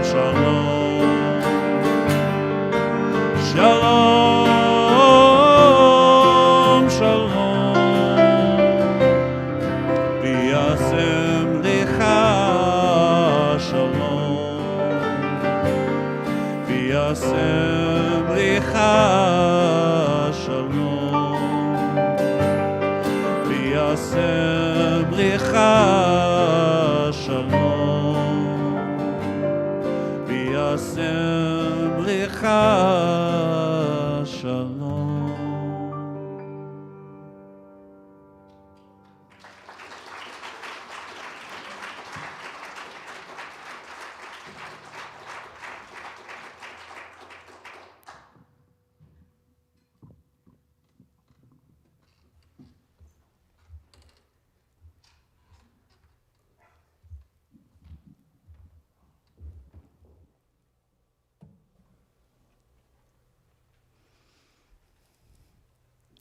shalom. Shalom, shalom. V'yasem lecha shalom. V'yasem lecha shalom. V'yasem lecha shalom. V'yasem lecha shalom.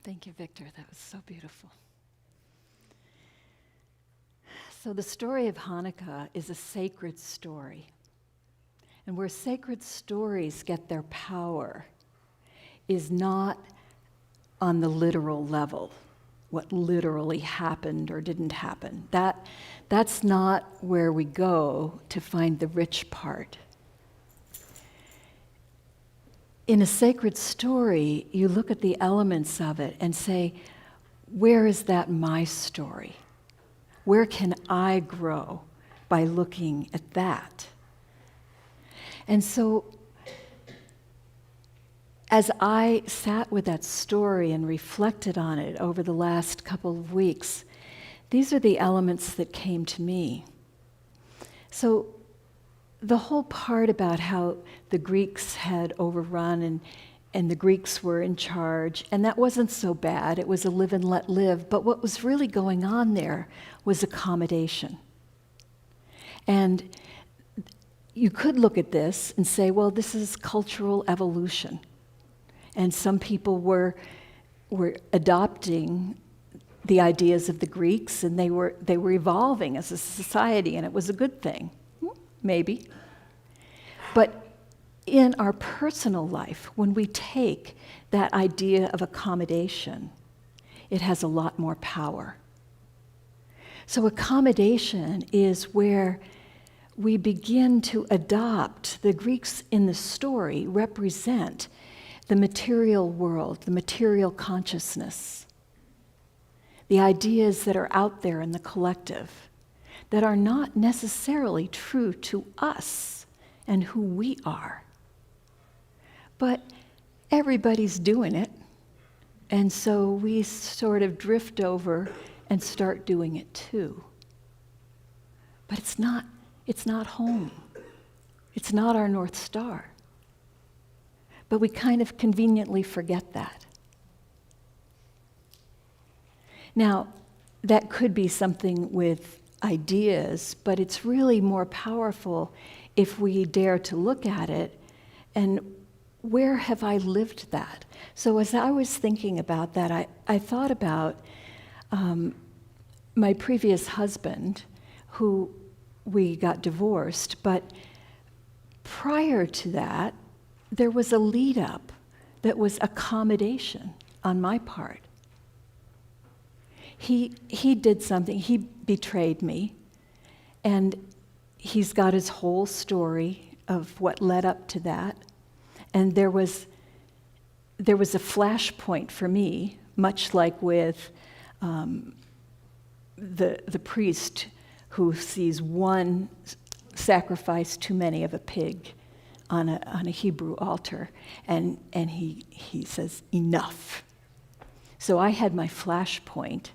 Thank you, Victor. That was so beautiful. So the story of Hanukkah is a sacred story. And where sacred stories get their power is not on the literal level, what literally happened or didn't happen. That's not where we go to find the rich part. In a sacred story, you look at the elements of it and say, where is that my story? Where can I grow by looking at that? And so, as I sat with that story and reflected on it over the last couple of weeks, these are the elements that came to me. So, the whole part about how the Greeks had overrun and the Greeks were in charge, and that wasn't so bad. It was a live and let live. But what was really going on there was accommodation. And you could look at this and say, well, this is cultural evolution. And some people were adopting the ideas of the Greeks, and they were evolving as a society, and it was a good thing. Maybe. But in our personal life, when we take that idea of accommodation, it has a lot more power. So accommodation is where we begin to adopt. The Greeks in the story represent the material world, the material consciousness, the ideas that are out there in the collective, that are not necessarily true to us and who we are. But everybody's doing it, and so we sort of drift over and start doing it too. But it's not home. It's not our North Star. But we kind of conveniently forget that. Now, that could be something with ideas, but it's really more powerful if we dare to look at it and where have I lived that? So as I was thinking about that, I thought about my previous husband, who we got divorced, but prior to that, there was a lead up that was accommodation on my part. He did something, he betrayed me, and he's got his whole story of what led up to that. And there was a flashpoint for me, much like with the priest who sees one sacrifice too many of a pig on a Hebrew altar, and he says, enough. So I had my flashpoint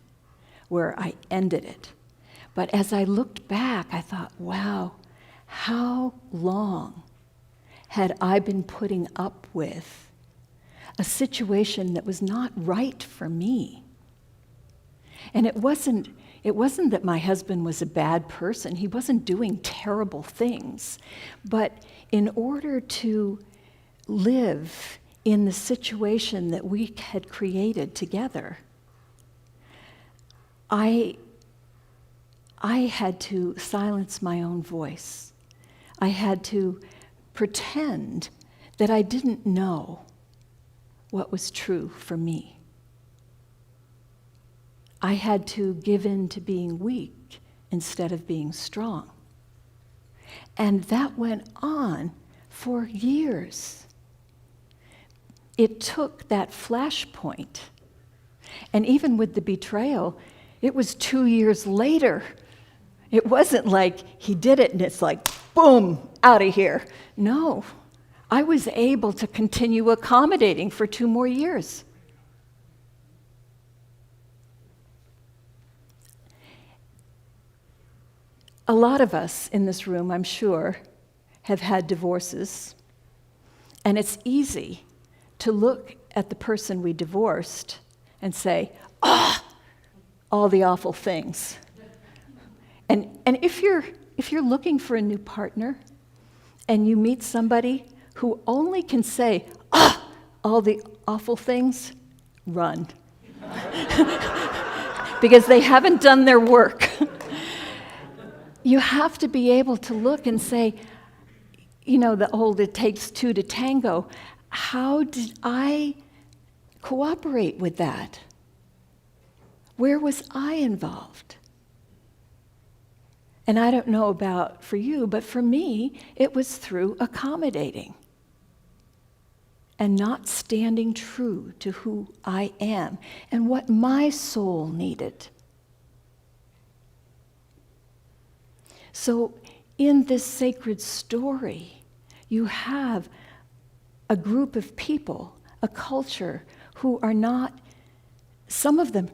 where I ended it. But as I looked back, I thought, wow, how long had I been putting up with a situation that was not right for me? And it wasn't that my husband was a bad person. He wasn't doing terrible things. But in order to live in the situation that we had created together, I had to silence my own voice. I had to pretend that I didn't know what was true for me. I had to give in to being weak instead of being strong. And that went on for years. It took that flashpoint. And even with the betrayal, it was 2 years later. It wasn't like he did it and it's like, boom, out of here. No, I was able to continue accommodating for 2 more years. A lot of us in this room, I'm sure, have had divorces. And it's easy to look at the person we divorced and say, all the awful things. And if you're looking for a new partner and you meet somebody who only can say, all the awful things, run. Because they haven't done their work. You have to be able to look and say, the old it takes two to tango. How did I cooperate with that? Where was I involved? And I don't know about for you, but for me, it was through accommodating and not standing true to who I am and what my soul needed. So in this sacred story, you have a group of people, a culture, who are not, some of them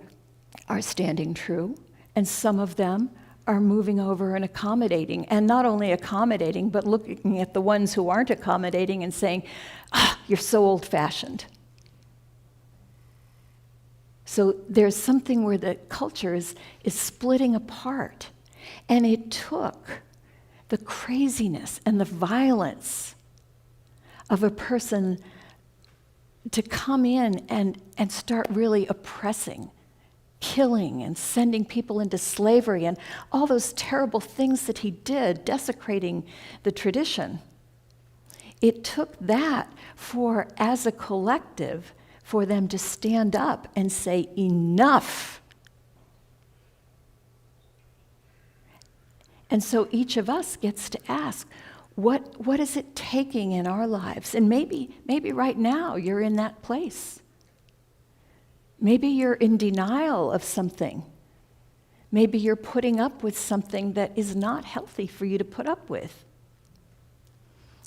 are standing true, and some of them are moving over and accommodating, and not only accommodating, but looking at the ones who aren't accommodating and saying, you're so old-fashioned. So there's something where the culture is splitting apart. And it took the craziness and the violence of a person to come in and start really oppressing, killing and sending people into slavery and all those terrible things that he did, desecrating the tradition. It took that for, as a collective, for them to stand up and say, enough. And so each of us gets to ask, what is it taking in our lives? And maybe right now you're in that place. Maybe you're in denial of something. Maybe you're putting up with something that is not healthy for you to put up with.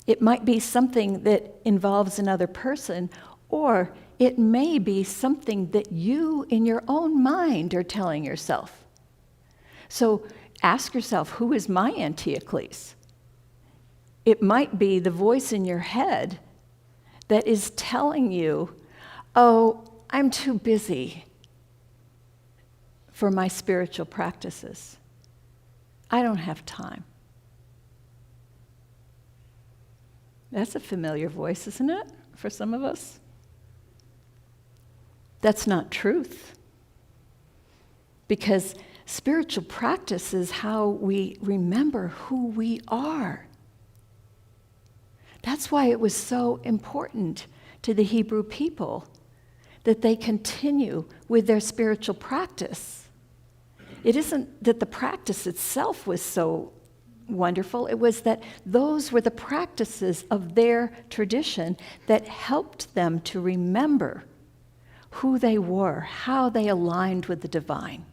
It might be something that involves another person, or it may be something that you in your own mind are telling yourself. So ask yourself, who is my Antiochus? It might be the voice in your head that is telling you, oh, I'm too busy for my spiritual practices. I don't have time. That's a familiar voice, isn't it, for some of us? That's not truth. Because spiritual practice is how we remember who we are. That's why it was so important to the Hebrew people that they continue with their spiritual practice. It isn't that the practice itself was so wonderful, it was that those were the practices of their tradition that helped them to remember who they were, how they aligned with the divine.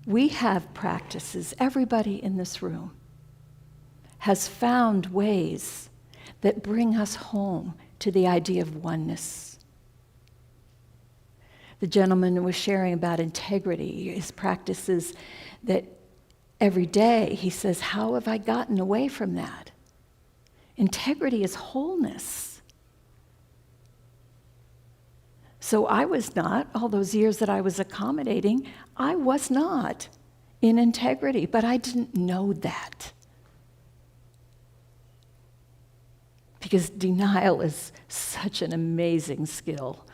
We have practices, everybody in this room has found ways that bring us home to the idea of oneness. The gentleman was sharing about integrity, his practices that every day he says, how have I gotten away from that? Integrity is wholeness. So I was not, all those years that I was accommodating, I was not in integrity, but I didn't know that. Because denial is such an amazing skill.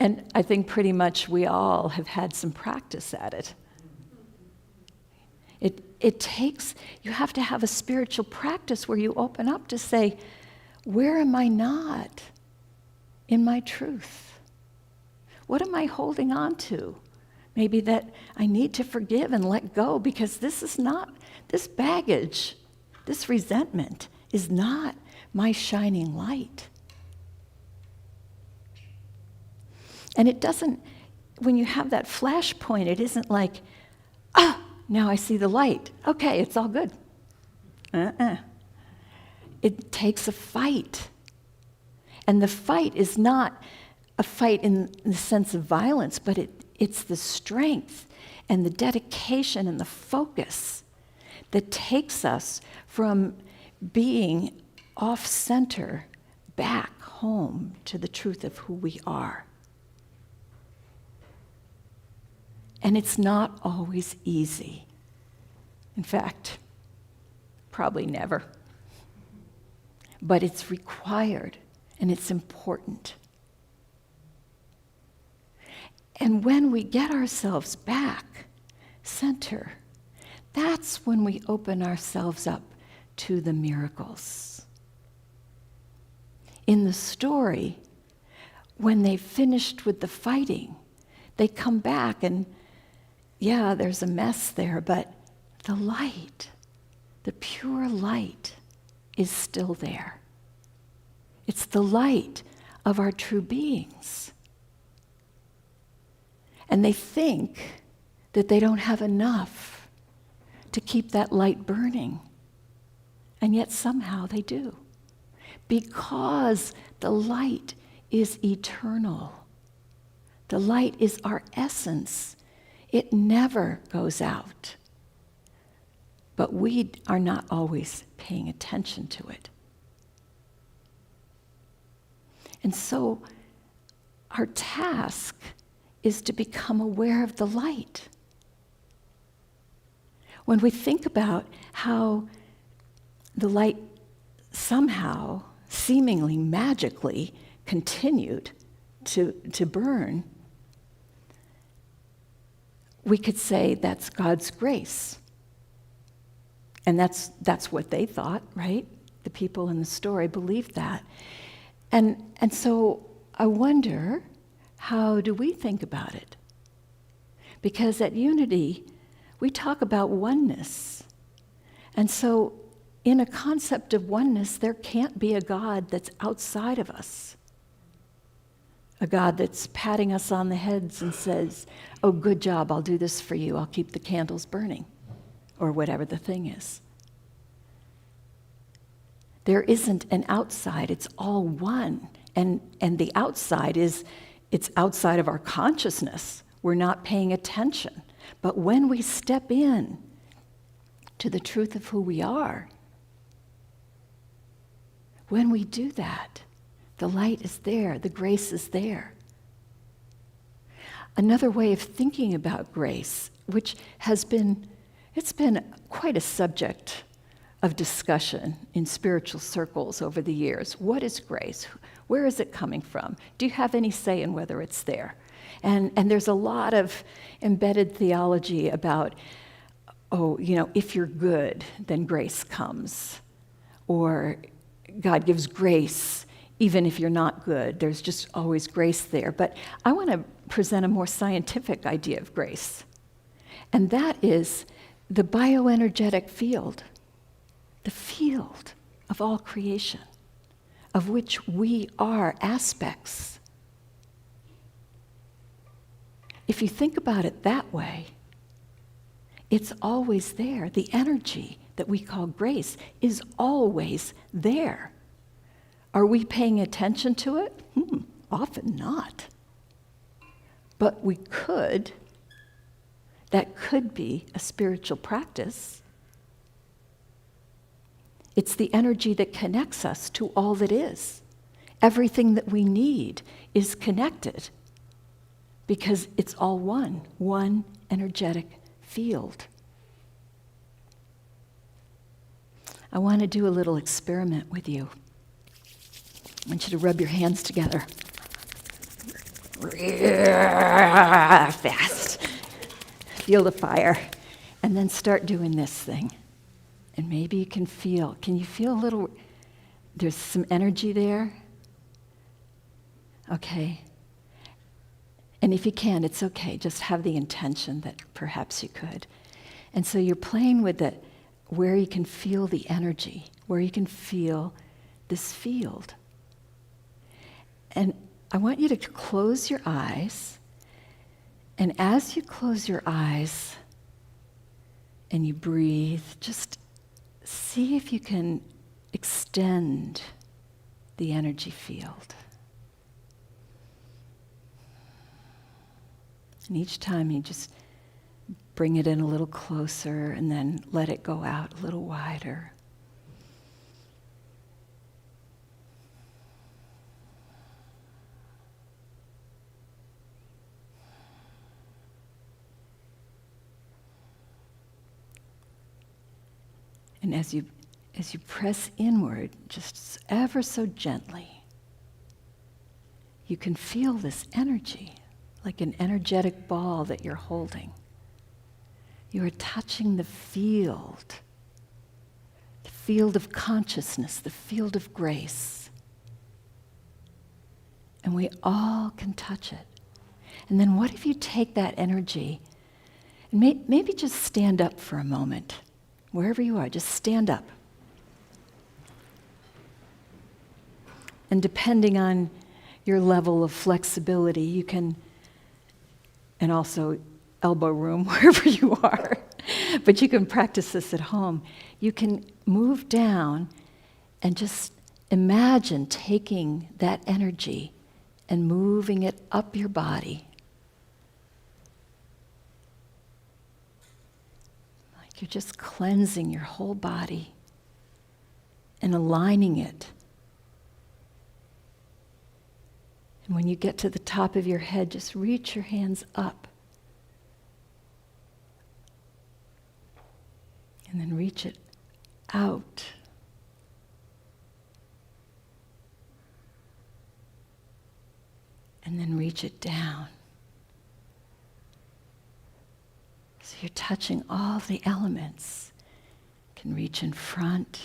And I think pretty much we all have had some practice at it. It takes, you have to have a spiritual practice where you open up to say, where am I not in my truth? What am I holding on to? Maybe that I need to forgive and let go because this is not, this baggage, this resentment is not my shining light. And it doesn't, when you have that flash point, it isn't like, now I see the light. Okay, it's all good. It takes a fight. And the fight is not a fight in the sense of violence, but it's the strength and the dedication and the focus that takes us from being off-center back home to the truth of who we are. And it's not always easy. In fact, probably never. But it's required and it's important. And when we get ourselves back center, that's when we open ourselves up to the miracles. In the story, when they finished with the fighting, they come back and yeah, there's a mess there, but the light, the pure light, is still there. It's the light of our true beings. And they think that they don't have enough to keep that light burning. And yet somehow they do. Because the light is eternal. The light is our essence. It never goes out. But we are not always paying attention to it. And so our task is to become aware of the light. When we think about how the light somehow, seemingly magically, continued to burn, we could say that's God's grace. And that's what they thought, right? The people in the story believed that. And so I wonder, how do we think about it? Because at Unity, we talk about oneness. And so in a concept of oneness, there can't be a God that's outside of us. A God that's patting us on the heads and says, oh, good job, I'll do this for you, I'll keep the candles burning, or whatever the thing is. There isn't an outside, it's all one. And the outside it's outside of our consciousness. We're not paying attention. But when we step in to the truth of who we are, when we do that, the light is there, the grace is there. Another way of thinking about grace, which has been, it's been quite a subject of discussion in spiritual circles over the years. What is grace? Where is it coming from? Do you have any say in whether it's there? And there's a lot of embedded theology about, if you're good, then grace comes. Or God gives grace even if you're not good. There's just always grace there. But I want to present a more scientific idea of grace. And that is the bioenergetic field, the field of all creation, of which we are aspects. If you think about it that way, it's always there. The energy that we call grace is always there. Are we paying attention to it? Often not. But we could. That could be a spiritual practice. It's the energy that connects us to all that is. Everything that we need is connected because it's all one energetic field. I want to do a little experiment with you. I want you to rub your hands together. Fast. Feel the fire. And then start doing this thing. And maybe you can you feel a little, there's some energy there? Okay. And if you can, it's okay. Just have the intention that perhaps you could. And so you're playing with it where you can feel the energy, where you can feel this field. And I want you to close your eyes. And as you close your eyes and you breathe, just see if you can extend the energy field. And each time you just bring it in a little closer and then let it go out a little wider. And as you press inward, just ever so gently, you can feel this energy, like an energetic ball that you're holding. You are touching the field of consciousness, the field of grace. And we all can touch it. And then what if you take that energy and maybe just stand up for a moment. Wherever you are, just stand up. And depending on your level of flexibility, you can, and also elbow room wherever you are, but you can practice this at home. You can move down and just imagine taking that energy and moving it up your body. You're just cleansing your whole body and aligning it. And when you get to the top of your head, just reach your hands up. And then reach it out. And then reach it down. So you're touching all the elements. You can reach in front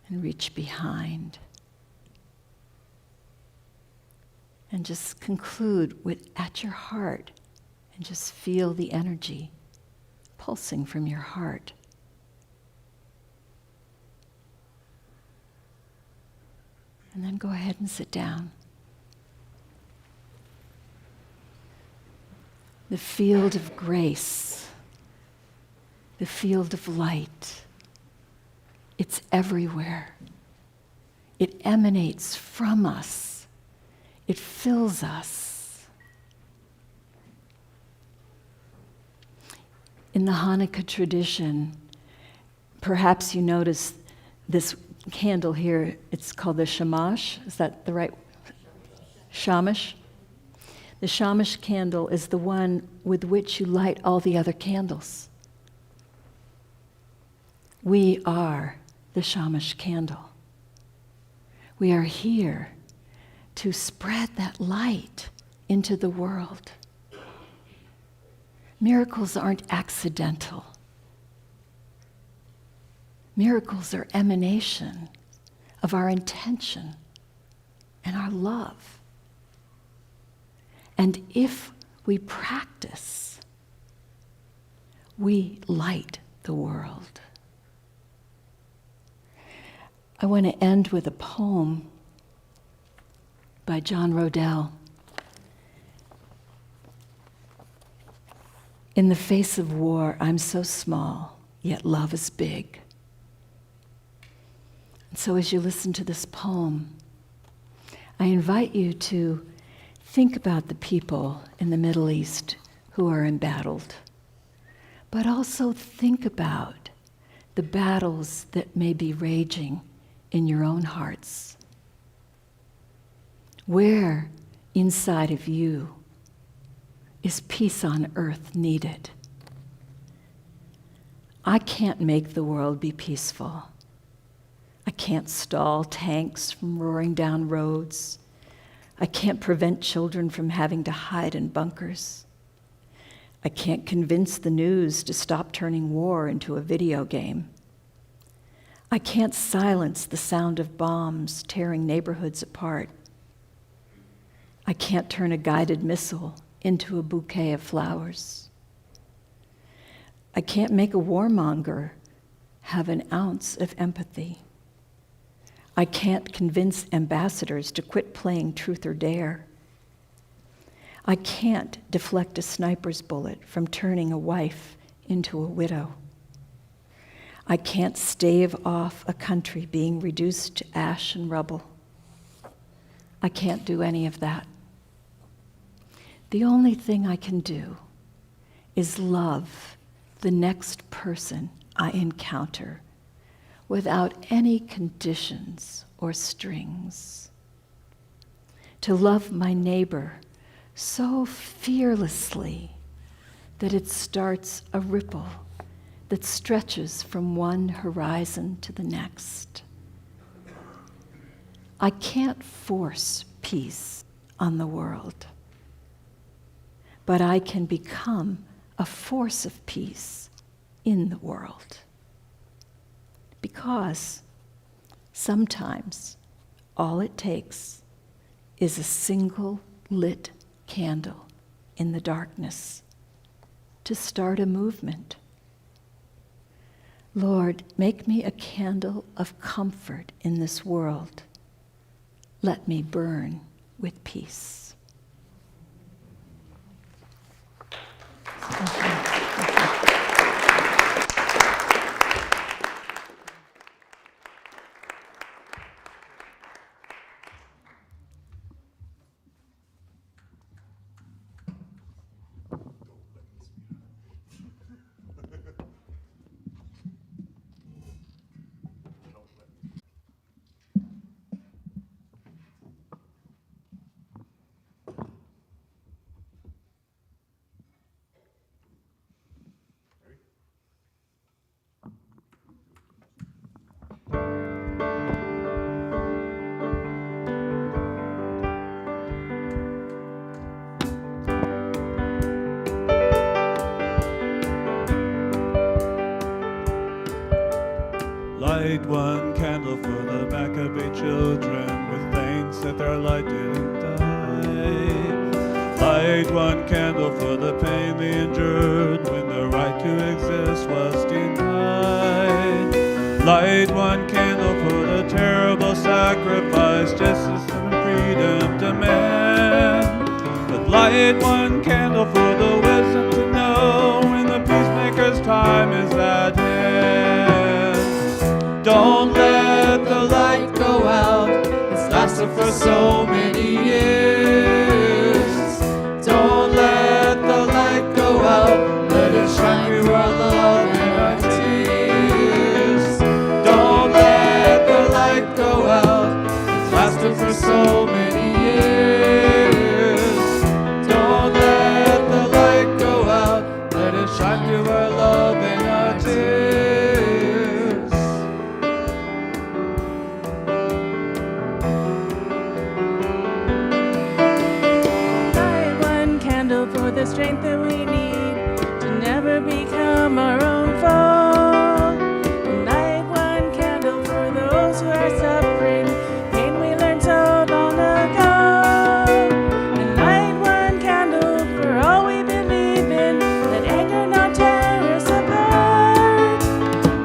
and reach behind. And just conclude with at your heart and just feel the energy pulsing from your heart. And then go ahead and sit down. The field of grace, the field of light, it's everywhere. It emanates from us. It fills us. In the Hanukkah tradition, perhaps you notice this candle here, it's called the shamash. Is that the right? Shamash? The shamash candle is the one with which you light all the other candles. We are the shamash candle. We are here to spread that light into the world. Miracles aren't accidental. Miracles are emanation of our intention and our love. And if we practice, we light the world. I want to end with a poem by John Rodell. In the face of war, I'm so small, yet love is big. And so as you listen to this poem, I invite you to think about the people in the Middle East who are embattled, but also think about the battles that may be raging in your own hearts. Where inside of you is peace on earth needed? I can't make the world be peaceful. I can't stall tanks from roaring down roads. I can't prevent children from having to hide in bunkers. I can't convince the news to stop turning war into a video game. I can't silence the sound of bombs tearing neighborhoods apart. I can't turn a guided missile into a bouquet of flowers. I can't make a warmonger have an ounce of empathy. I can't convince ambassadors to quit playing truth or dare. I can't deflect a sniper's bullet from turning a wife into a widow. I can't stave off a country being reduced to ash and rubble. I can't do any of that. The only thing I can do is love the next person I encounter without any conditions or strings. To love my neighbor so fearlessly that it starts a ripple that stretches from one horizon to the next. I can't force peace on the world, but I can become a force of peace in the world. Because sometimes all it takes is a single lit candle in the darkness to start a movement. Lord, make me a candle of comfort in this world. Let me burn with peace. Light one candle for the Maccabee children with thanks that their light didn't die. Light one candle for the pain they endured when the right to exist was denied. Light one candle for the terrible sacrifice justice and freedom demand. But light one candle for the wisdom to know when the peacemaker's time is at hand. Don't let the light go out, it's lasted for so many years. Don't let the light go out, let it shine through our love and our tears. Don't let the strength that we need to never become our own foe. Light one candle for those who are suffering, pain we learned so long ago. And light one candle for all we believe in, let anger not tear us apart.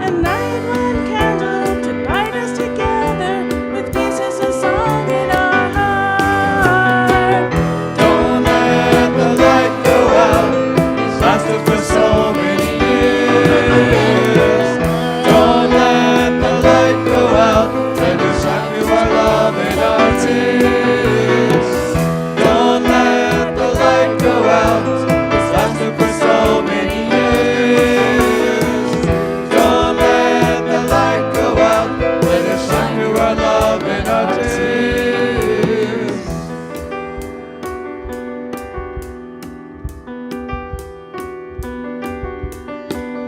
And light one candle to bind us together with peace as a song in our heart. Don't let the light go out. It's lasted for so many years. Don't let the light go out. Let it shine through our love and our tears. Don't let the light go out. It's lasted for so many years. Don't let the light go out. Let it shine through our love and our tears.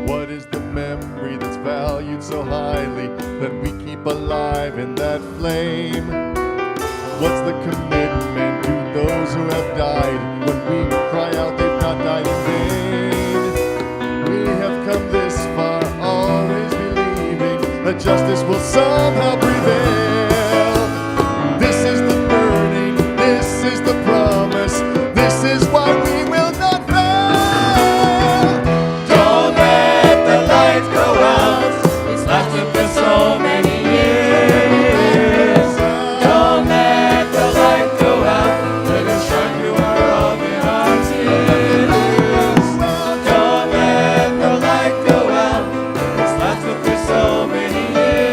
What is the memory that's valued so highly that we keep alive in that flame? What's the commitment to those who have died when we cry out they've not died in vain? We have come this far, always believing that justice will somehow prevail. This is the burning, this is the promise, this is why we will not fail. Don't let the light go out. It's lasted for so many years. Don't let the light go out. Let it shine through our love and our tears. Don't let the light go out. It's lasted for so many years.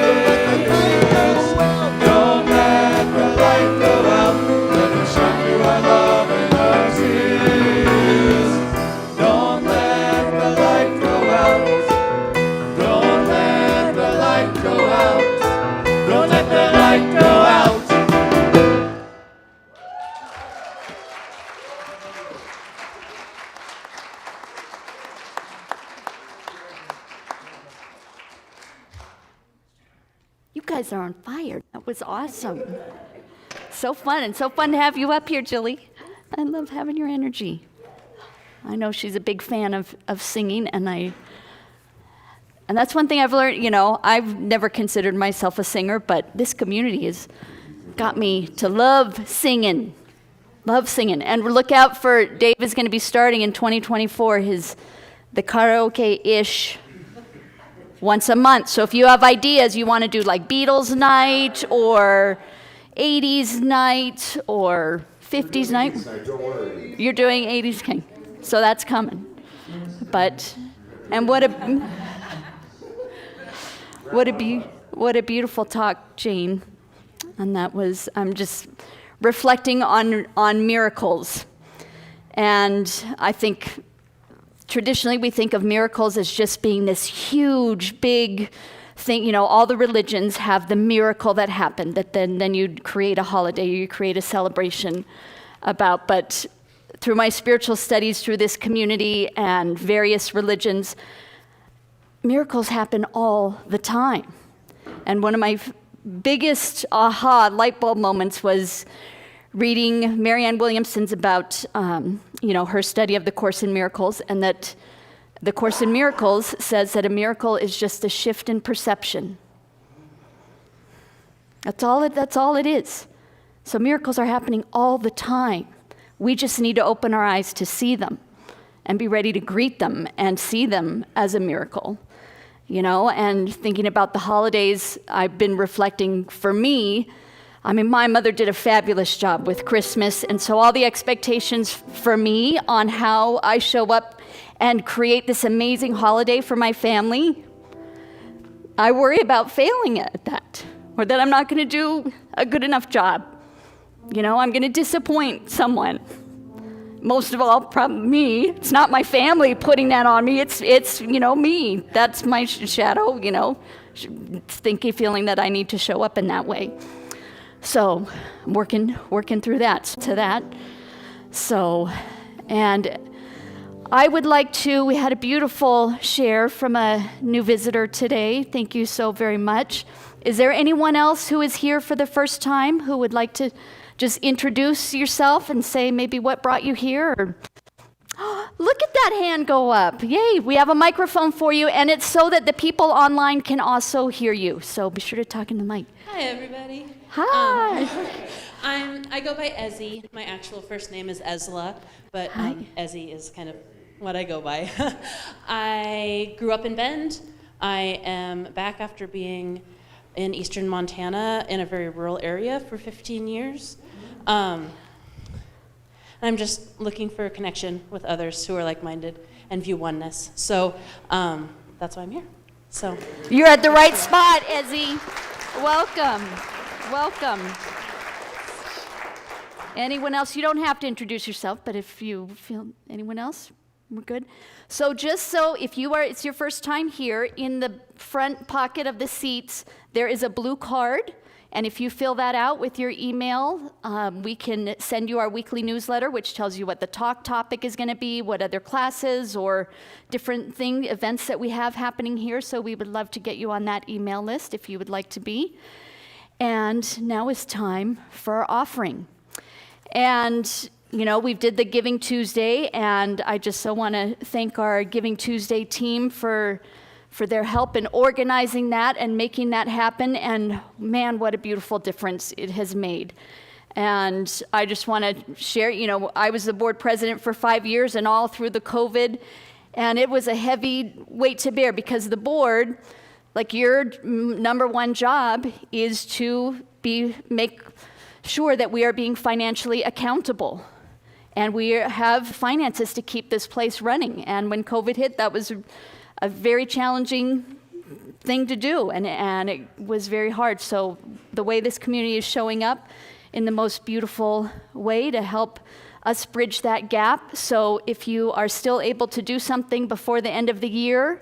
Don't let the light go out. Let it shine through our love and our tears. Don't let the light go out. Don't let the light go out. Don't let the light go out. You guys are on fire. That was awesome. So fun, and so fun to have you up here, Jilly. I love having your energy. I know she's a big fan of singing, and that's one thing I've learned. You know, I've never considered myself a singer, but this community has got me to love singing. Love singing. And look out for, Dave is going to be starting in 2024 the karaoke-ish once a month. So if you have ideas, you want to do like Beatles night or 80s night or 50s night. You're doing 80s King. So that's coming. But, and what a beautiful talk, Jane. And that was, I'm just reflecting on miracles. And I think traditionally we think of miracles as just being this huge, big thing. You know, all the religions have the miracle that happened, that then you'd create a holiday, you create a celebration about. But through my spiritual studies, through this community and various religions, miracles happen all the time. And one of my biggest aha light bulb moments was reading Marianne Williamson's about, her study of the Course in Miracles, and that the Course in Miracles says that a miracle is just a shift in perception. That's all it is. So miracles are happening all the time. We just need to open our eyes to see them and be ready to greet them and see them as a miracle. And thinking about the holidays, I've been reflecting for me. I mean, my mother did a fabulous job with Christmas, and so all the expectations for me on how I show up and create this amazing holiday for my family, I worry about failing at that, or that I'm not going to do a good enough job. I'm going to disappoint someone. Most of all, probably me. It's not my family putting that on me. It's me. That's my shadow, feeling that I need to show up in that way. So I'm working through that. So, and I would like to, we had a beautiful share from a new visitor today. Thank you so very much. Is there anyone else who is here for the first time who would like to just introduce yourself and say maybe what brought you here? Or Look at that hand go up. Yay, we have a microphone for you, and it's so that the people online can also hear you. So be sure to talk in the mic. Hi, everybody. Hi. I go by Ezzy. My actual first name is Ezla, but Ezzy is kind of what I go by. I grew up in Bend. I am back after being in eastern Montana in a very rural area for 15 years. I'm just looking for a connection with others who are like-minded and view oneness. So that's why I'm here. So you're at the right spot, Ezzy. Welcome. Welcome. Anyone else? You don't have to introduce yourself, but if you feel anyone else, we're good. So just so if you are, it's your first time here, in the front pocket of the seats, there is a blue card. And if you fill that out with your email, we can send you our weekly newsletter, which tells you what the talk topic is going to be, what other classes or different events that we have happening here. So we would love to get you on that email list if you would like to be. And now is time for our offering. And, you know, we did the Giving Tuesday, and I just so want to thank our Giving Tuesday team for their help in organizing that and making that happen. And man, what a beautiful difference it has made. And I just want to share, you know, I was the board president for 5 years and all through the COVID, and it was a heavy weight to bear because the board, like your number one job is to make sure that we are being financially accountable. And we have finances to keep this place running. And when COVID hit, that was a very challenging thing to do, and it was very hard. So the way this community is showing up in the most beautiful way to help us bridge that gap. So if you are still able to do something before the end of the year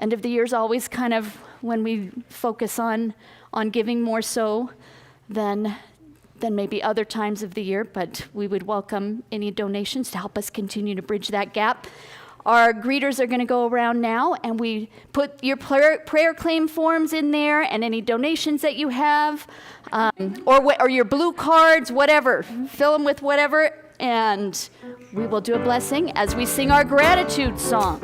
is always kind of when we focus on giving more so than maybe other times of the year, but we would welcome any donations to help us continue to bridge that gap. Our greeters are going to go around now, and we put your prayer claim forms in there and any donations that you have, or your blue cards, whatever. Fill them with whatever, and we will do a blessing as we sing our gratitude song.